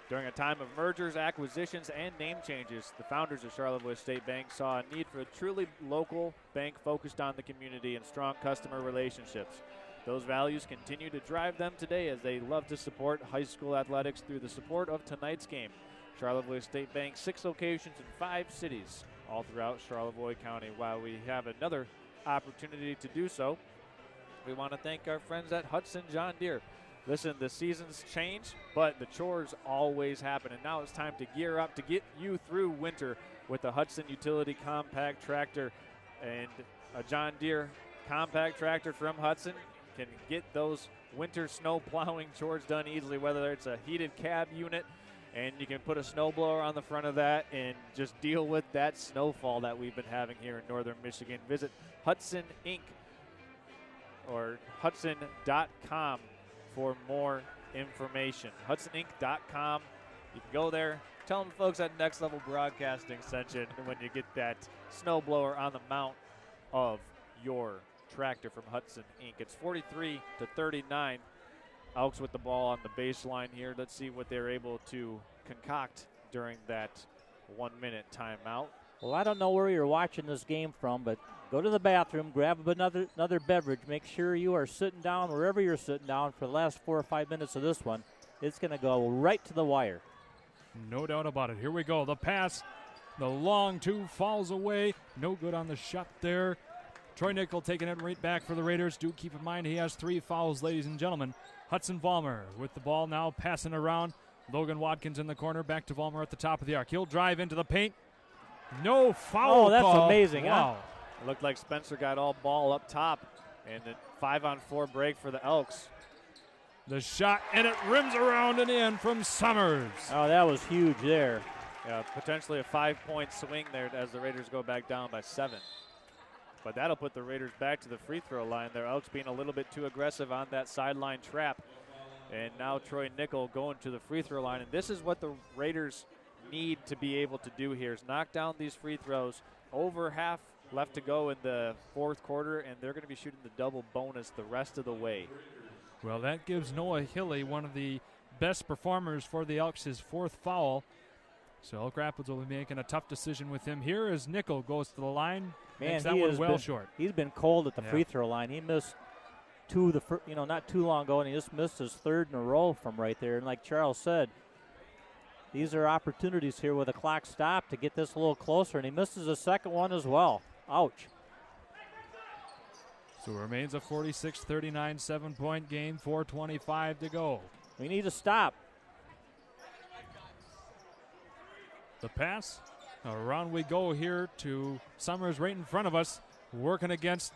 During a time of mergers, acquisitions, and name changes, the founders of Charlevoix State Bank saw a need for a truly local bank focused on the community and strong customer relationships. Those values continue to drive them today as they love to support high school athletics through the support of tonight's game. Charlevoix State Bank, 6 locations in 5 cities, all throughout Charlevoix County. While we have another opportunity to do so, we want to thank our friends at Hudson John Deere. Listen, the seasons change, but the chores always happen, and now it's time to gear up to get you through winter with the Hudson Utility Compact Tractor. And a John Deere compact tractor from Hudson can get those winter snow plowing chores done easily, whether it's a heated cab unit, and you can put a snowblower on the front of that and just deal with that snowfall that we've been having here in northern Michigan. Visit Hudson Inc. or Hudson.com for more information. HudsonInc.com. You can go there. Tell them folks at Next Level Broadcasting sent you when you get that snowblower on the mount of your tractor from Hudson Inc. It's 43-39. Elks with the ball on the baseline here. Let's see what they're able to concoct during that 1-minute timeout. Well, I don't know where you're watching this game from, but go to the bathroom, grab another beverage. Make sure you are sitting down wherever you're sitting down for the last 4 or 5 minutes of this one. It's going to go right to the wire. No doubt about it. Here we go. The pass, the long 2 falls away. No good on the shot there. Troy Nickel taking it right back for the Raiders. Do keep in mind he has 3 fouls, ladies and gentlemen. Hudson Vollmer with the ball now passing around. Logan Watkins in the corner. Back to Vollmer at the top of the arc. He'll drive into the paint. No foul. Oh, that's call. amazing. Wow. Huh? It looked like Spencer got all ball up top, and a 5-on-4 break for the Elks. The shot, and it rims around and in from Summers. Oh, that was huge there. Yeah, potentially a 5-point swing there as the Raiders go back down by 7. But that'll put the Raiders back to the free throw line. Their Elks being a little bit too aggressive on that sideline trap. And now Troy Nickel going to the free throw line. And this is what the Raiders need to be able to do here, is knock down these free throws. Over half left to go in the fourth quarter, and they're going to be shooting the double bonus the rest of the way. Well, that gives Noah Hilly, one of the best performers for the Elks, his fourth foul. So Elk Rapids will be making a tough decision with him here as Nickel goes to the line. Man, makes that one well short. He's been cold at the free throw line. He missed two not too long ago, and he just missed his third in a row from right there. And like Charles said, these are opportunities here with the clock stopped to get this a little closer, and he misses a second one as well. Ouch. So it remains a 46-39 7-point game, 4:25 to go. We need to stop. The pass. Around we go here to Summers right in front of us, working against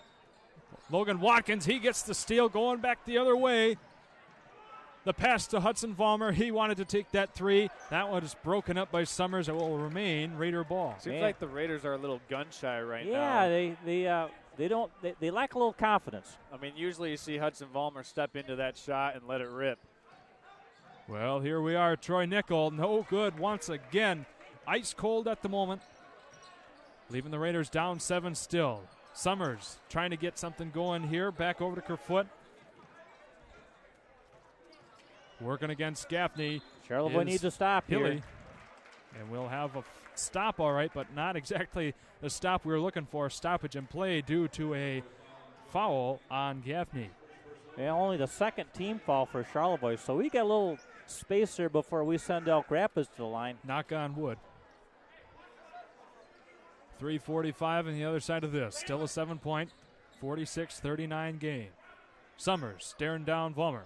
Logan Watkins. He gets the steal, going back the other way. The pass to Hudson Vollmer. He wanted to take that three. That one is broken up by Summers. It will remain Raider ball. Seems like the Raiders are a little gun shy right now. Yeah, they lack a little confidence. I mean, usually you see Hudson Vollmer step into that shot and let it rip. Well, here we are. Troy Nickel, no good once again. Ice cold at the moment. Leaving the Raiders down 7 still. Summers trying to get something going here. Back over to Kerfoot. Working against Gaffney. Charlevoix needs to stop Hilly. here. And we'll have a stop, all right, but not exactly the stop we were looking for. Stoppage in play due to a foul on Gaffney. Yeah, only the second team foul for Charlevoix, so we got a little space here before we send Elk Rapids to the line. Knock on wood. 3:45 on the other side of this. Still a 7-point, 46-39 game. Summers staring down Vollmer.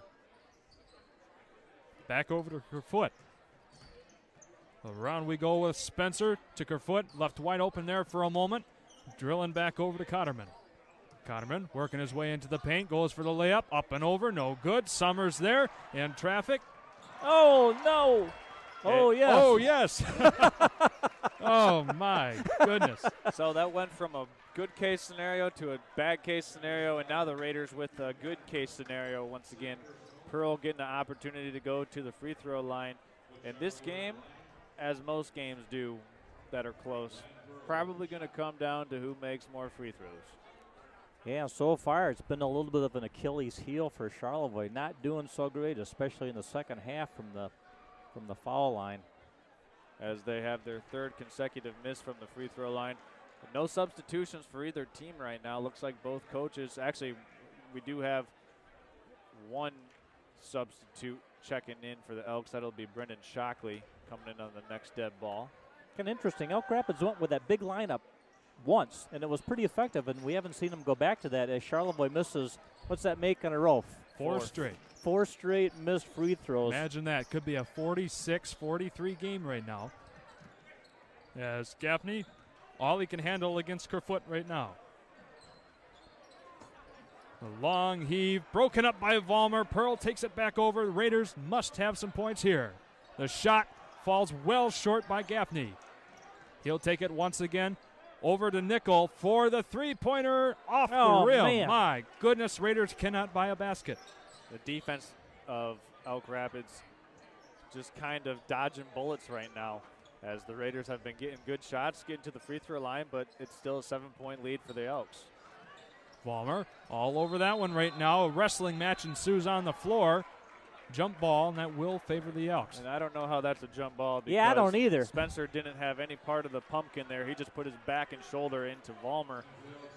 Back over to Kerfoot. Around we go with Spencer to Kerfoot. Left wide open there for a moment. Drilling back over to Cotterman. Cotterman working his way into the paint. Goes for the layup. Up and over. No good. Summers there in traffic. Oh, no. Oh, yes. Oh, yes. Oh, my goodness. So that went from a good case scenario to a bad case scenario, and now the Raiders with a good case scenario once again. Pearl getting an opportunity to go to the free throw line. And this game, as most games do that are close, probably going to come down to who makes more free throws. Yeah, so far it's been a little bit of an Achilles heel for Charlevoix. Not doing so great, especially in the second half from the foul line. As they have their third consecutive miss from the free throw line. No substitutions for either team right now. Looks like both coaches, actually we do have one substitute checking in for the Elks. That'll be Brendan Shockley coming in on the next dead ball. Kind of interesting. Elk Rapids went with that big lineup once, and it was pretty effective, and we haven't seen them go back to that as Charlevoix misses. What's that make in a row? Four straight. 4 straight missed free throws. Imagine that. Could be a 46-43 game right now. As Gaffney, all he can handle against Kerfoot right now. A long heave, broken up by Vollmer. Pearl takes it back over. The Raiders must have some points here. The shot falls well short by Gaffney. He'll take it once again over to Nickel for the three-pointer off the rim. Man. My goodness, Raiders cannot buy a basket. The defense of Elk Rapids just kind of dodging bullets right now as the Raiders have been getting good shots, getting to the free throw line, but it's still a 7-point lead for the Elks. Vollmer all over that one right now. A wrestling match ensues on the floor. Jump ball, and that will favor the Elks. And I don't know how that's a jump ball. Because yeah, I don't either. Spencer didn't have any part of the pumpkin there. He just put his back and shoulder into Vollmer.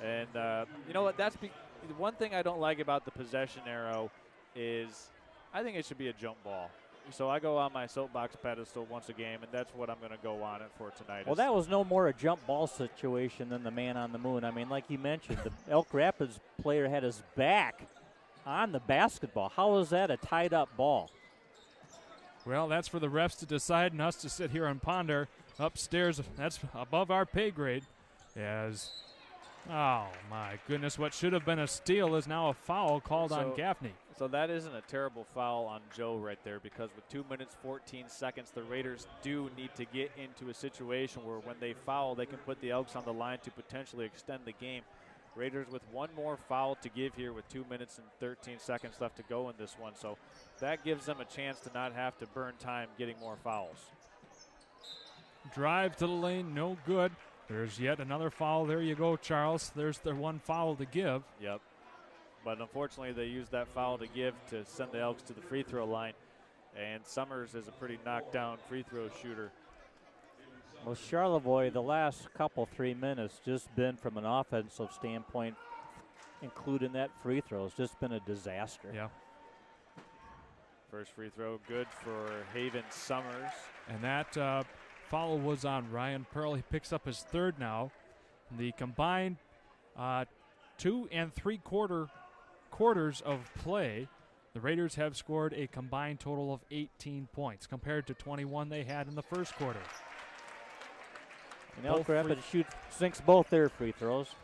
And you know what? That's the one thing I don't like about the possession arrow is I think it should be a jump ball. So I go on my soapbox pedestal once a game, and that's what I'm going to go on it for tonight. Well, that was no more a jump ball situation than the man on the moon. I mean, like you mentioned, the Elk Rapids player had his back on the basketball. How is that a tied-up ball? Well, that's for the refs to decide and us to sit here and ponder. Upstairs, that's above our pay grade. As, oh my goodness, what should have been a steal is now a foul called on Gaffney. So that isn't a terrible foul on Joe right there, because with 2 minutes, 14 seconds, the Raiders do need to get into a situation where when they foul, they can put the Elks on the line to potentially extend the game. Raiders with one more foul to give here with 2 minutes and 13 seconds left to go in this one. So that gives them a chance to not have to burn time getting more fouls. Drive to the lane, no good. There's yet another foul. There you go, Charles. There's their one foul to give. Yep. But unfortunately, they used that foul to give to send the Elks to the free throw line. And Summers is a pretty knockdown free throw shooter. Well, Charlevoix, the last couple 3 minutes, just been from an offensive standpoint, including that free throw, it's just been a disaster. Yeah. First free throw good for Haven Summers. And that foul was on Ryan Pearl. He picks up his third now. The combined 2 3/4 quarters of play, the Raiders have scored a combined total of 18 points compared to 21 they had in the first quarter. And Elk Rapids sinks both their free throws.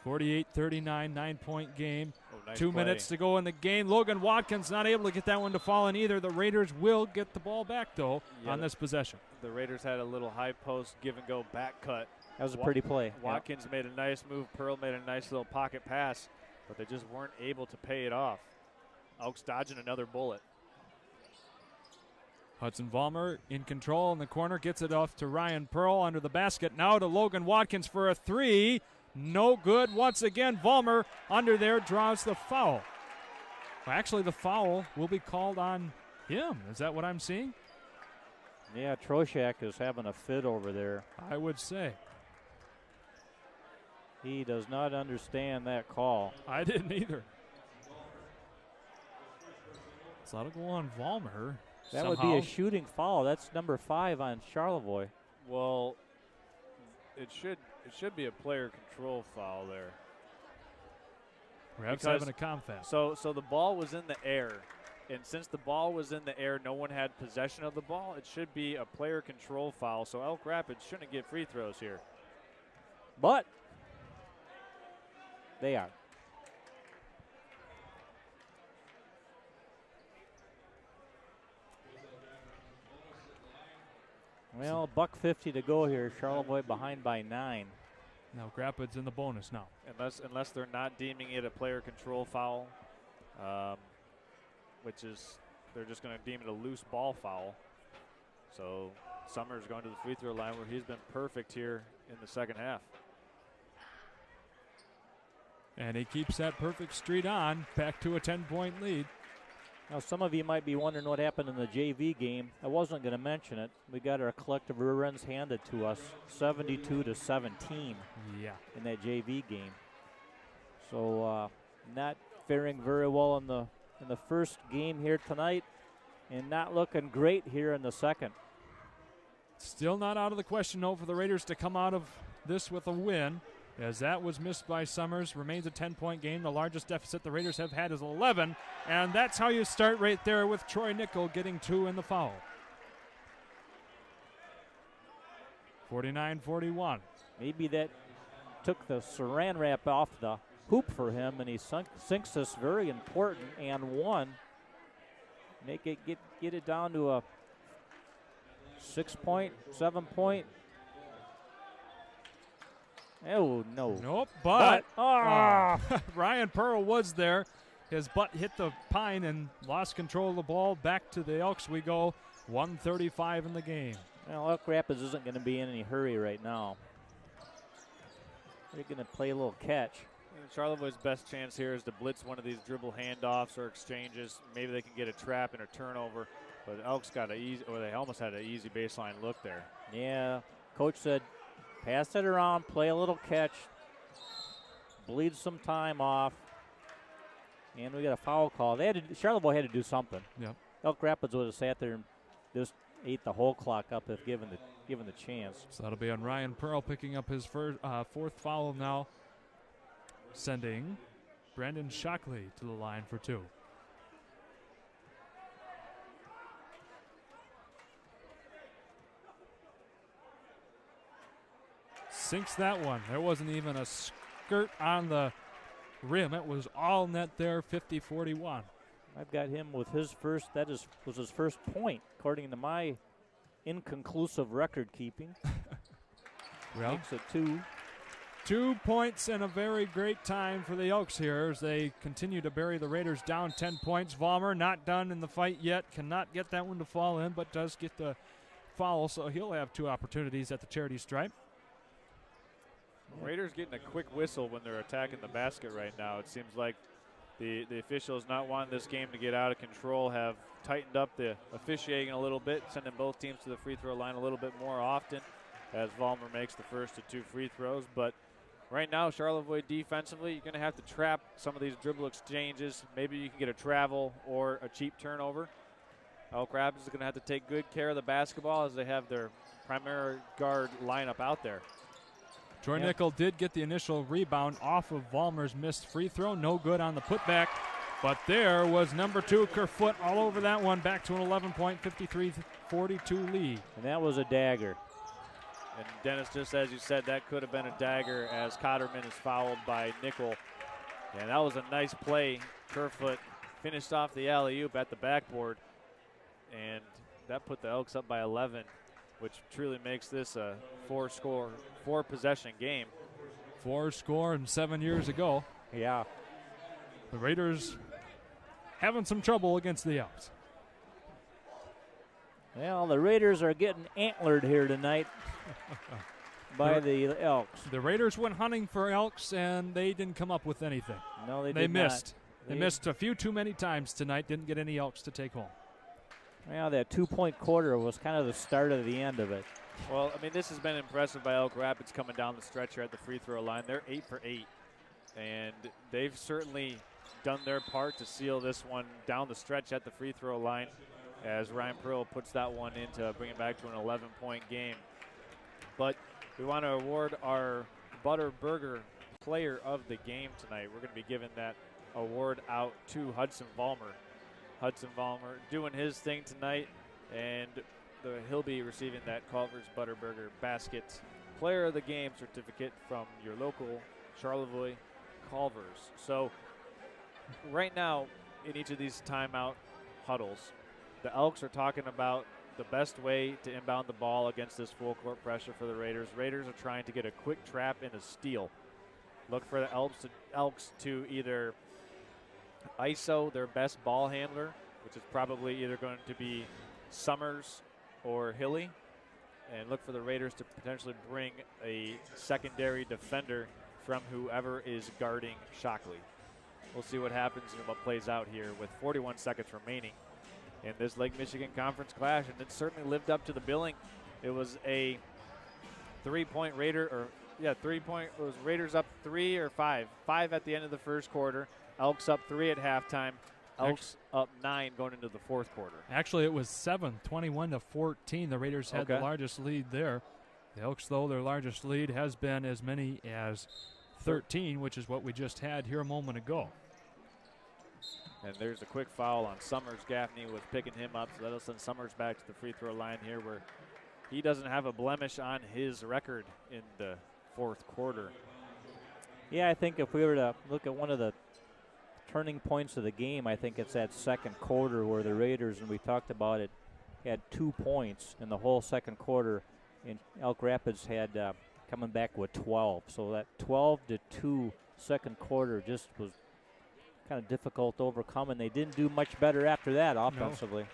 48-39, 9-point game. Nice 2 play. minutes to go in the game. Logan Watkins not able to get that one to fall in either. The Raiders will get the ball back, though, on this possession. The Raiders had a little high post give-and-go back cut. That was a pretty play. Watkins made a nice move. Pearl made a nice little pocket pass, but they just weren't able to pay it off. Elks dodging another bullet. Hudson Vollmer in control in the corner, gets it off to Ryan Pearl under the basket. Now to Logan Watkins for a three. No good. Once again, Vollmer under there draws the foul. Well, actually, the foul will be called on him. Is that what I'm seeing? Yeah, Troshak is having a fit over there. I would say. He does not understand that call. I didn't either. So that'll go on Vollmer. That would be a shooting foul. That's number 5 on Charlevoix. Well, it should be a player control foul there. Perhaps having a confab. So the ball was in the air, and since the ball was in the air, no one had possession of the ball. It should be a player control foul. So Elk Rapids shouldn't get free throws here. But they are. Well, $1.50 to go here. Charlevoix behind by 9. Now Rapids in the bonus now. Unless they're not deeming it a player control foul, which is they're just going to deem it a loose ball foul. So Summers going to the free throw line where he's been perfect here in the second half. And he keeps that perfect streak on, back to a 10-point lead. Now, some of you might be wondering what happened in the JV game. I wasn't going to mention it. We got our collective rear ends handed to us, 72-17. Yeah. In that JV game. So not faring very well in the first game here tonight, and not looking great here in the second. Still not out of the question, though, for the Raiders to come out of this with a win, as that was missed by Summers. Remains a 10-point game. The largest deficit the Raiders have had is 11, and that's how you start right there with Troy Nickel getting 2 in the foul. 49-41. Maybe that took the saran wrap off the hoop for him, and he sinks this very important and one. Make it get it down to a 6-point, 7-point. Oh, no. Nope, but Ryan Pearl was there. His butt hit the pine and lost control of the ball. Back to the Elks we go. 1:35 in the game. Well, Elk Rapids isn't going to be in any hurry right now. They're going to play a little catch. Charlevoix's best chance here is to blitz one of these dribble handoffs or exchanges. Maybe they can get a trap and a turnover. But Elks got they almost had an easy baseline look there. Yeah, coach said, pass it around, play a little catch, bleed some time off, and we got a foul call. Charlevoix had to do something. Yep. Elk Rapids would have sat there and just ate the whole clock up if given the chance. So that'll be on Ryan Pearl picking up his fourth foul now, sending Brandon Shockley to the line for 2. Sinks that one. There wasn't even a skirt on the rim. It was all net there, 50-41. I've got him with his first, was his first point, according to my inconclusive record keeping. Well, makes it 2. 2 points and a very great time for the Elks here as they continue to bury the Raiders down 10 points. Vollmer not done in the fight yet. Cannot get that one to fall in, but does get the foul, so he'll have 2 opportunities at the charity stripe. Raiders getting a quick whistle when they're attacking the basket right now. It seems like the officials not wanting this game to get out of control have tightened up the officiating a little bit, sending both teams to the free throw line a little bit more often as Vollmer makes the first of 2 free throws. But right now, Charlevoix defensively, you're going to have to trap some of these dribble exchanges. Maybe you can get a travel or a cheap turnover. Elk Rapids is going to have to take good care of the basketball as they have their primary guard lineup out there. Troy Nickel did get the initial rebound off of Vollmer's missed free throw. No good on the putback. But there was number 2, Kerfoot, all over that one. Back to an 11-point, 53-42 lead. And that was a dagger. And Dennis, just as you said, that could have been a dagger as Cotterman is fouled by Nickel. And that was a nice play. Kerfoot finished off the alley-oop at the backboard. And that put the Elks up by 11, which truly makes this a 4-possession game. 4 scored 7 years ago. Yeah. The Raiders having some trouble against the Elks. Well, the Raiders are getting antlered here tonight by the Elks. The Raiders went hunting for Elks, and they didn't come up with anything. No, they did missed. They missed a few too many times tonight, didn't get any Elks to take home. Well, that 2-point quarter was kind of the start of the end of it. Well, I mean, this has been impressive by Elk Rapids coming down the stretch here at the free throw line. They're 8 for 8, and they've certainly done their part to seal this one down the stretch at the free throw line as Ryan Pearl puts that one in to bring it back to an 11-point game. But we want to award our Butterburger player of the game tonight. We're going to be giving that award out to Hudson Vollmer. Hudson Vollmer doing his thing tonight, and he'll be receiving that Culver's Butterburger Basket Player of the Game certificate from your local Charlevoix Culver's. So right now, in each of these timeout huddles, the Elks are talking about the best way to inbound the ball against this full court pressure for the Raiders. Raiders are trying to get a quick trap and a steal. Look for the Elks to either ISO their best ball handler, which is probably either going to be Summers or Hilly, and look for the Raiders to potentially bring a secondary defender from whoever is guarding Shockley. We'll see what happens and what plays out here with 41 seconds remaining in this Lake Michigan Conference clash, and it certainly lived up to the billing. It was a 3-point Raider, or yeah, 3-point. It was Raiders up 3 or 5. 5 at the end of the first quarter. Elks up 3 at halftime. Elks up 9 going into the fourth quarter. Actually, it was 7, 21-14. The Raiders had the largest lead there. The Elks, though, their largest lead has been as many as 13, which is what we just had here a moment ago. And there's a quick foul on Summers. Gaffney was picking him up, so that'll send Summers back to the free throw line here where he doesn't have a blemish on his record in the fourth quarter. Yeah, I think if we were to look at one of the turning points of the game, I think it's that second quarter where the Raiders, and we talked about it, had 2 points in the whole second quarter, and Elk Rapids had coming back with 12. So that 12-2 second quarter just was kind of difficult to overcome, and they didn't do much better after that offensively.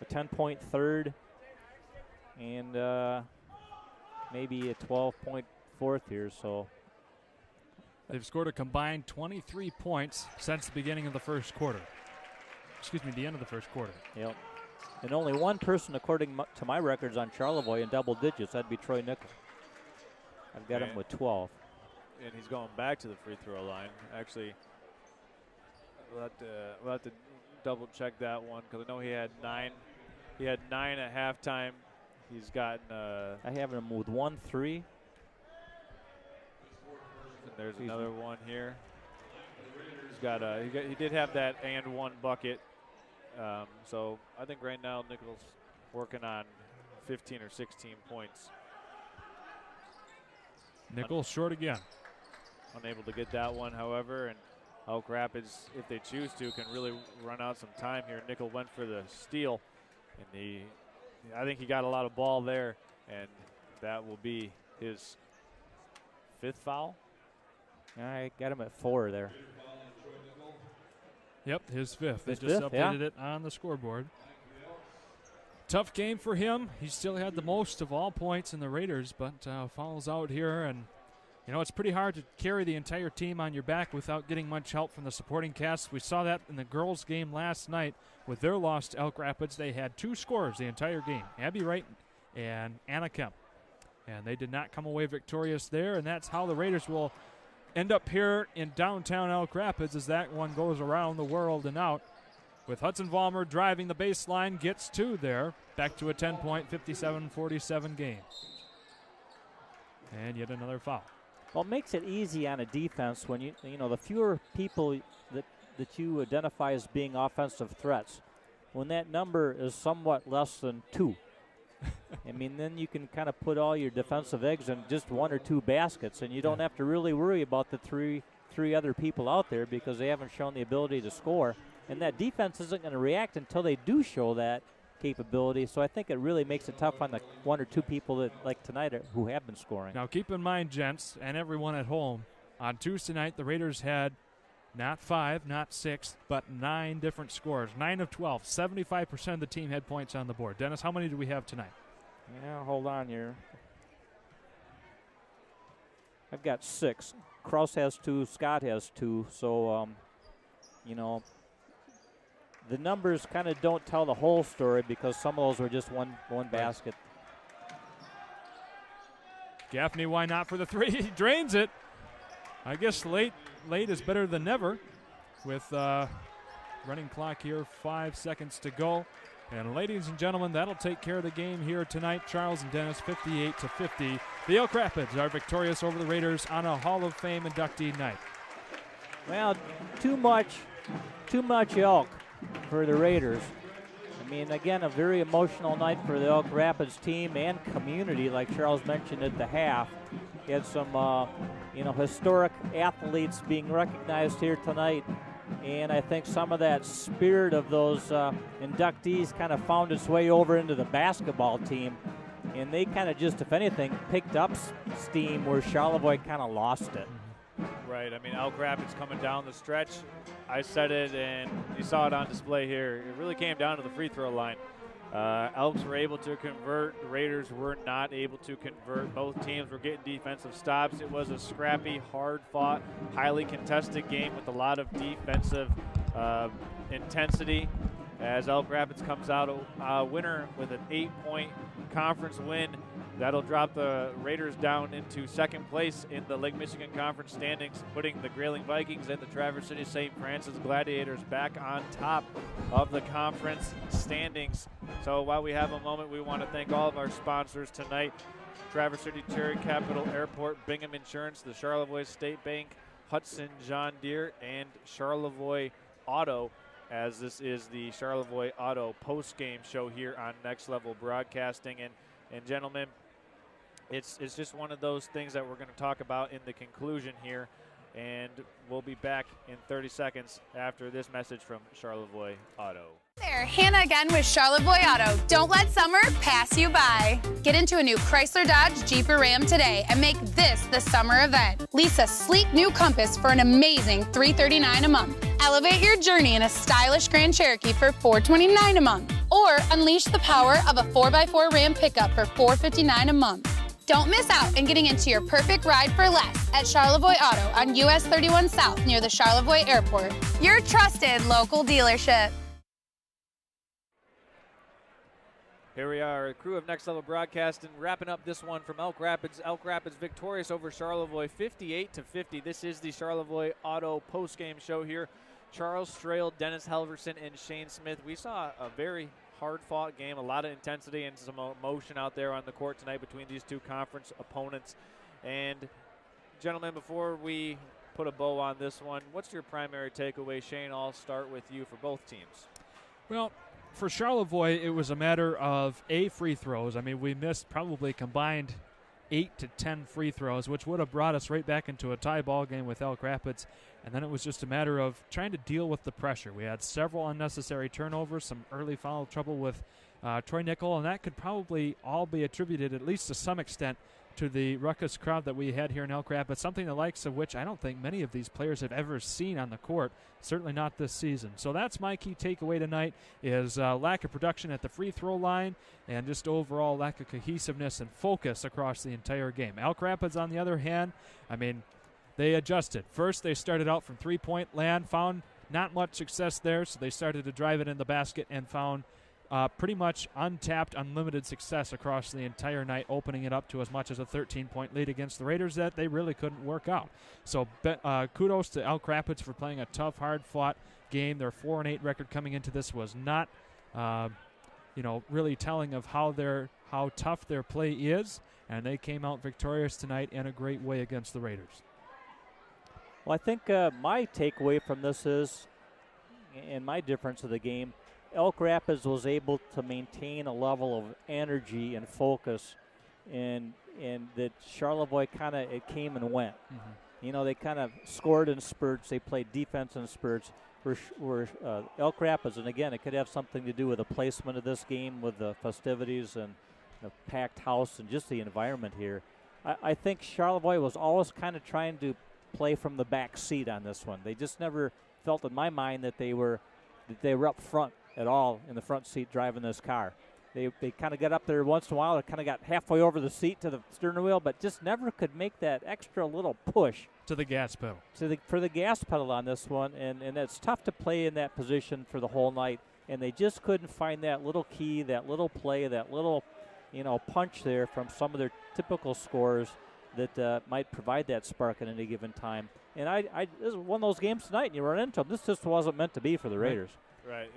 A 10-point third and maybe a 12-point fourth here. So they've scored a combined 23 points since the beginning of the first quarter. Excuse me, the end of the first quarter. Yep. And only one person, according to my records on Charlevoix, in double digits. That'd be Troy Nickel. I've got him with 12. And he's going back to the free throw line. Actually, we'll have to double check that one because I know he had 9. He had 9 at halftime. He's gotten. I have him with 1 3. And there's another one here. He's got. He did have that and 1 bucket. So I think right now Nickel's working on 15 or 16 points. Nickel short again. Unable to get that one, however, and Elk Rapids, if they choose to, can really run out some time here. Nickel went for the steal, and I think he got a lot of ball there, and that will be his 5th foul. I got him at 4 there. Yep, his 5th. They His just 5th, updated it on the scoreboard. Tough game for him. He still had the most of all points in the Raiders, but falls out here. And, it's pretty hard to carry the entire team on your back without getting much help from the supporting cast. We saw that in the girls' game last night with their loss to Elk Rapids. They had 2 scorers the entire game, Abby Wright and Anna Kemp. And they did not come away victorious there, and that's how the Raiders will end up here in downtown Elk Rapids as that one goes around the world and out. With Hudson Vollmer driving the baseline, gets 2 there. Back to a 10-point, 57-47 game. And yet another foul. Well, it makes it easy on a defense when the fewer people that you identify as being offensive threats. When that number is somewhat less than 2, then you can kind of put all your defensive eggs in just 1 or 2 baskets, and you don't have to really worry about the three other people out there because they haven't shown the ability to score. And that defense isn't going to react until they do show that capability. So I think it really makes it tough on the 1 or 2 people that, like tonight, who have been scoring. Now keep in mind, gents, and everyone at home, on Tuesday night the Raiders had not 5, not 6, but 9 different scores. 9 of 12. 75% of the team had points on the board. Dennis, how many do we have tonight? Yeah, hold on here. I've got 6. Kraus has 2. Scott has 2. So, the numbers kind of don't tell the whole story because some of those were just one basket. Gaffney, why not for the 3? He drains it. I guess late is better than never with running clock here, 5 seconds to go. And ladies and gentlemen, that'll take care of the game here tonight. Charles and Dennis, 58-50. The Elk Rapids are victorious over the Raiders on a Hall of Fame inductee night. Well, too much Elk for the Raiders. Again, a very emotional night for the Elk Rapids team and community, like Charles mentioned at the half. You had some, historic athletes being recognized here tonight, and I think some of that spirit of those inductees kind of found its way over into the basketball team, and they kind of just, if anything, picked up steam where Charlevoix kind of lost it. Right. Elk Rapids coming down the stretch. I said it, and you saw it on display here. It really came down to the free throw line. Elks were able to convert. The Raiders were not able to convert. Both teams were getting defensive stops. It was a scrappy, hard-fought, highly contested game with a lot of defensive intensity as Elk Rapids comes out a winner with an 8-point conference win. That'll drop the Raiders down into second place in the Lake Michigan Conference standings, putting the Grayling Vikings and the Traverse City St. Francis Gladiators back on top of the conference standings. So while we have a moment, we want to thank all of our sponsors tonight: Traverse City Cherry Capital Airport, Bingham Insurance, the Charlevoix State Bank, Hudson John Deere, and Charlevoix Auto, as this is the Charlevoix Auto post-game show here on Next Level Broadcasting. And gentlemen, it's just one of those things that we're going to talk about in the conclusion here, and we'll be back in 30 seconds after this message from Charlevoix Auto. There, Hannah again with Charlevoix Auto. Don't let summer pass you by. Get into a new Chrysler, Dodge, Jeep, or Ram today and make this the summer event. Lease a sleek new Compass for an amazing $339 a month. Elevate your journey in a stylish Grand Cherokee for $429 a month. Or unleash the power of a 4x4 Ram pickup for $459 a month. Don't miss out on getting into your perfect ride for less at Charlevoix Auto on US 31 South near the Charlevoix Airport. Your trusted local dealership. Here we are, a crew of Next Level Broadcasting, wrapping up this one from Elk Rapids. Elk Rapids victorious over Charlevoix, 58-50. This is the Charlevoix Auto postgame show here. Charles Strail, Dennis Helverson, and Shane Smith. We saw a very hard-fought game, a lot of intensity and some emotion out there on the court tonight between these two conference opponents. And, gentlemen, before we put a bow on this one, what's your primary takeaway? Shane, I'll start with you for both teams. Well, for Charlevoix, it was a matter of free throws. We missed probably combined 8 to 10 free throws, which would have brought us right back into a tie ball game with Elk Rapids. And then it was just a matter of trying to deal with the pressure. We had several unnecessary turnovers, some early foul trouble with Troy Nickel, and that could probably all be attributed, at least to some extent, to the ruckus crowd that we had here in Elk Rapids, something the likes of which I don't think many of these players have ever seen on the court, certainly not this season. So that's my key takeaway tonight is lack of production at the free throw line and just overall lack of cohesiveness and focus across the entire game. Elk Rapids, on the other hand, I mean, they adjusted. First, they started out from three-point land, found not much success there, so they started to drive it in the basket and found pretty much untapped, unlimited success across the entire night, opening it up to as much as a 13-point lead against the Raiders that they really couldn't work out. So kudos to Elk Rapids for playing a tough, hard-fought game. Their 4-8 record coming into this was not, really telling of how tough their play is, and they came out victorious tonight in a great way against the Raiders. Well, I think my takeaway from this is, and my difference of the game, Elk Rapids was able to maintain a level of energy and focus, and that Charlevoix it came and went. Mm-hmm. They kind of scored in spurts. They played defense in spurts. Where Elk Rapids, and again, it could have something to do with the placement of this game, with the festivities and the packed house and just the environment here. I think Charlevoix was always kind of trying to play from the back seat on this one. They just never felt, in my mind, that they were up front at all in the front seat driving this car. They kind of got up there once in a while. They kind of got halfway over the seat to the steering wheel, but just never could make that extra little push to the gas pedal. For the gas pedal on this one, and it's tough to play in that position for the whole night. And they just couldn't find that little key, that little play, that little punch there from some of their typical scorers that might provide that spark at any given time. And this is one of those games tonight, and you run into them. This just wasn't meant to be for the Raiders. Right.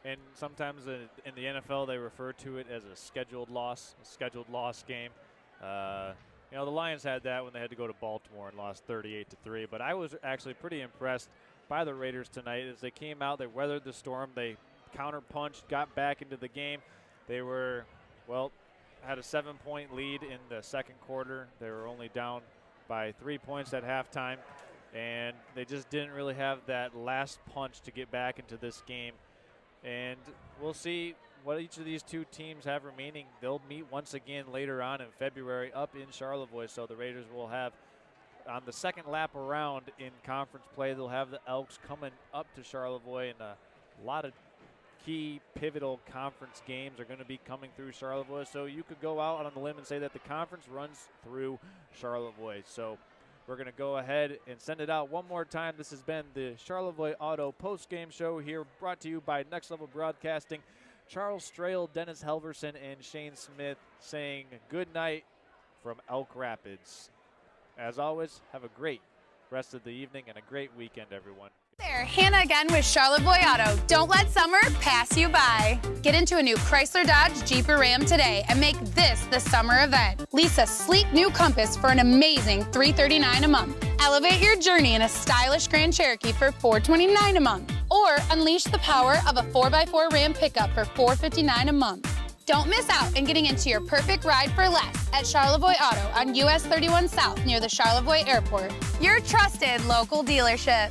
And sometimes in the NFL they refer to it as a scheduled loss game. The Lions had that when they had to go to Baltimore and lost 38-3. But I was actually pretty impressed by the Raiders tonight as they came out. They weathered the storm. They counterpunched, got back into the game. They had a 7-point lead in the second quarter. They were only down by 3 points at halftime, and they just didn't really have that last punch to get back into this game. And we'll see what each of these two teams have remaining. They'll meet once again later on in February up in Charlevoix, so the Raiders will have, on the second lap around in conference play, they'll have the Elks coming up to Charlevoix, and a lot of key pivotal conference games are going to be coming through Charlevoix. So you could go out on the limb and say that the conference runs through Charlevoix. So we're going to go ahead and send it out one more time. This has been the Charlevoix Auto post-game show here, brought to you by Next Level Broadcasting. Charles Strail, Dennis Helverson, and Shane Smith saying good night from Elk Rapids. As always, have a great rest of the evening and a great weekend, everyone. There, Hannah again with Charlevoix Auto. Don't let summer pass you by. Get into a new Chrysler, Dodge, Jeep, or Ram today and make this the summer event. Lease a sleek new Compass for an amazing $339 a month. Elevate your journey in a stylish Grand Cherokee for $429 a month. Or unleash the power of a 4x4 Ram pickup for $459 a month. Don't miss out in getting into your perfect ride for less at Charlevoix Auto on US 31 South near the Charlevoix Airport. Your trusted local dealership.